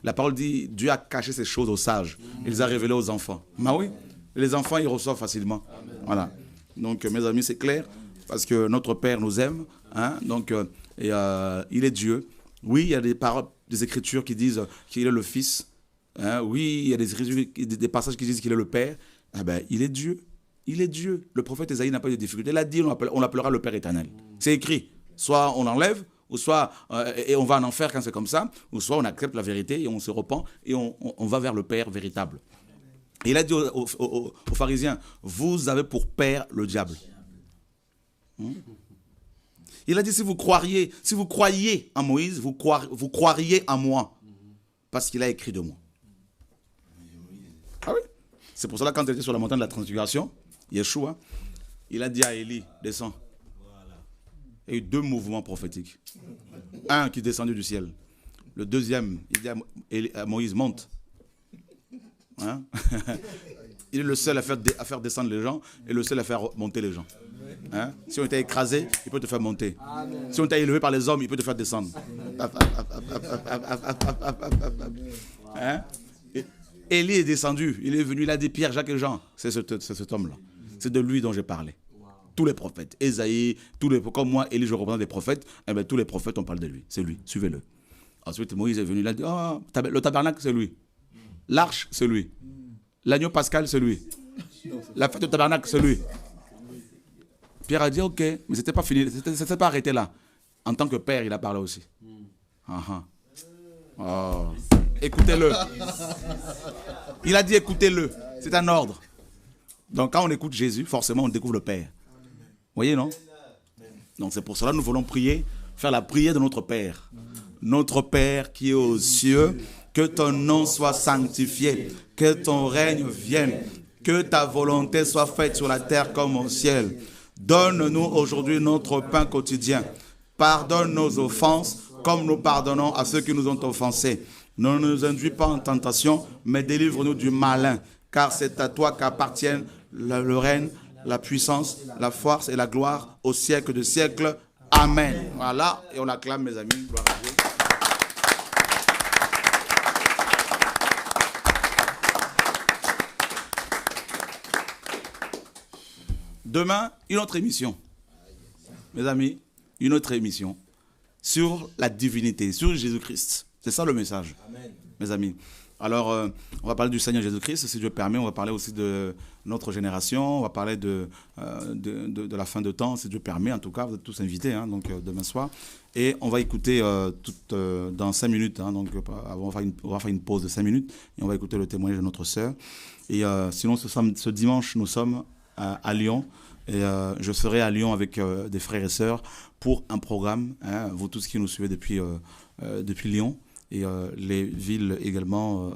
la parole dit, Dieu a caché ces choses aux sages. Il les a révélées aux enfants. Bah oui. Les enfants, ils reçoivent facilement. Voilà. Donc, mes amis, c'est clair. Parce que notre Père nous aime. Hein? Donc, il est Dieu. Oui, il y a des paroles, des Écritures qui disent qu'il est le Fils. Hein? Oui, il y a des passages qui disent qu'il est le Père. Ah ben, il est Dieu. Il est Dieu. Le prophète Ésaïe n'a pas eu de difficulté. Il a dit, on l'appellera le Père éternel. C'est écrit. Soit on enlève, ou soit et on va en enfer quand c'est comme ça, ou soit on accepte la vérité et on se repent et on va vers le Père véritable. Et il a dit aux pharisiens, vous avez pour père le diable. Il a dit, si vous croyez en Moïse, vous croiriez en moi, parce qu'il a écrit de moi. Ah oui. C'est pour cela quand il était sur la montagne de la transfiguration, Yeshua, il a dit à Élie, descends. Il y a eu 2 mouvements prophétiques. Un qui est descendu du ciel. Le deuxième, il dit à Moïse, monte. Hein? Il est le seul à faire descendre les gens et le seul à faire monter les gens. Hein? Si on était écrasé, il peut te faire monter. Amen. Si on était élevé par les hommes, il peut te faire descendre. Hein? Élie est descendu, il est venu, il a dit Pierre, Jacques et Jean. C'est cet homme-là. C'est de lui dont j'ai parlé. Tous les prophètes, Ésaïe, comme moi, Élie, je représente des prophètes, eh bien, tous les prophètes, on parle de lui. C'est lui, suivez-le. Ensuite, Moïse est venu, il a dit oh, le tabernacle, c'est lui. L'arche, c'est lui. L'agneau pascal, c'est lui. La fête du tabernacle, c'est lui. Pierre a dit ok, mais c'était pas fini, c'était pas arrêté là. En tant que père, il a parlé aussi. Oh. Écoutez-le. Il a dit écoutez-le. C'est un ordre. Donc quand on écoute Jésus, forcément on découvre le Père. Vous voyez, non? Donc c'est pour cela que nous voulons prier, faire la prière de notre Père. Notre Père qui est aux cieux, que ton nom soit sanctifié, que ton règne vienne, que ta volonté soit faite sur la terre comme au ciel. Donne-nous aujourd'hui notre pain quotidien. Pardonne nos offenses comme nous pardonnons à ceux qui nous ont offensés. Ne nous induis pas en tentation, mais délivre-nous du malin, car c'est à toi qu'appartiennent le règne, la puissance, la force et la gloire au siècle de siècles. Amen. Voilà, et on acclame, mes amis. Gloire à Dieu. Demain, une autre émission. Mes amis, une autre émission sur la divinité, sur Jésus-Christ. C'est ça le message, Amen. Mes amis. Alors, on va parler du Seigneur Jésus-Christ, si Dieu permet. On va parler aussi de notre génération. On va parler de la fin de temps, si Dieu permet. En tout cas, vous êtes tous invités, hein, donc demain soir. Et on va écouter dans 5 minutes. Hein, donc, on va faire une pause de 5 minutes et on va écouter le témoignage de notre sœur. Et sinon, ce dimanche, nous sommes à Lyon. Et je serai à Lyon avec des frères et sœurs pour un programme. Hein, vous tous qui nous suivez depuis Lyon. Et les villes également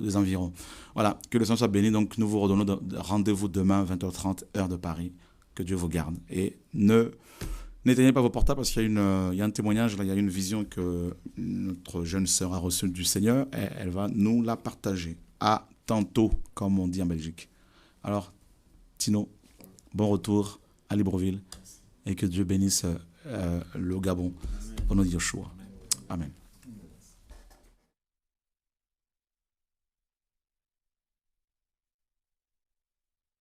des environs. Voilà, que le Seigneur soit béni. Donc nous vous redonnons rendez-vous demain 20h30 heure de Paris. Que Dieu vous garde. Et n'éteignez pas vos portables parce qu'il y a un témoignage, là, il y a une vision que notre jeune sœur a reçue du Seigneur et elle va nous la partager. À tantôt, comme on dit en Belgique. Alors, Tino, bon retour à Libreville et que Dieu bénisse le Gabon au nom de Yeshua. Amen.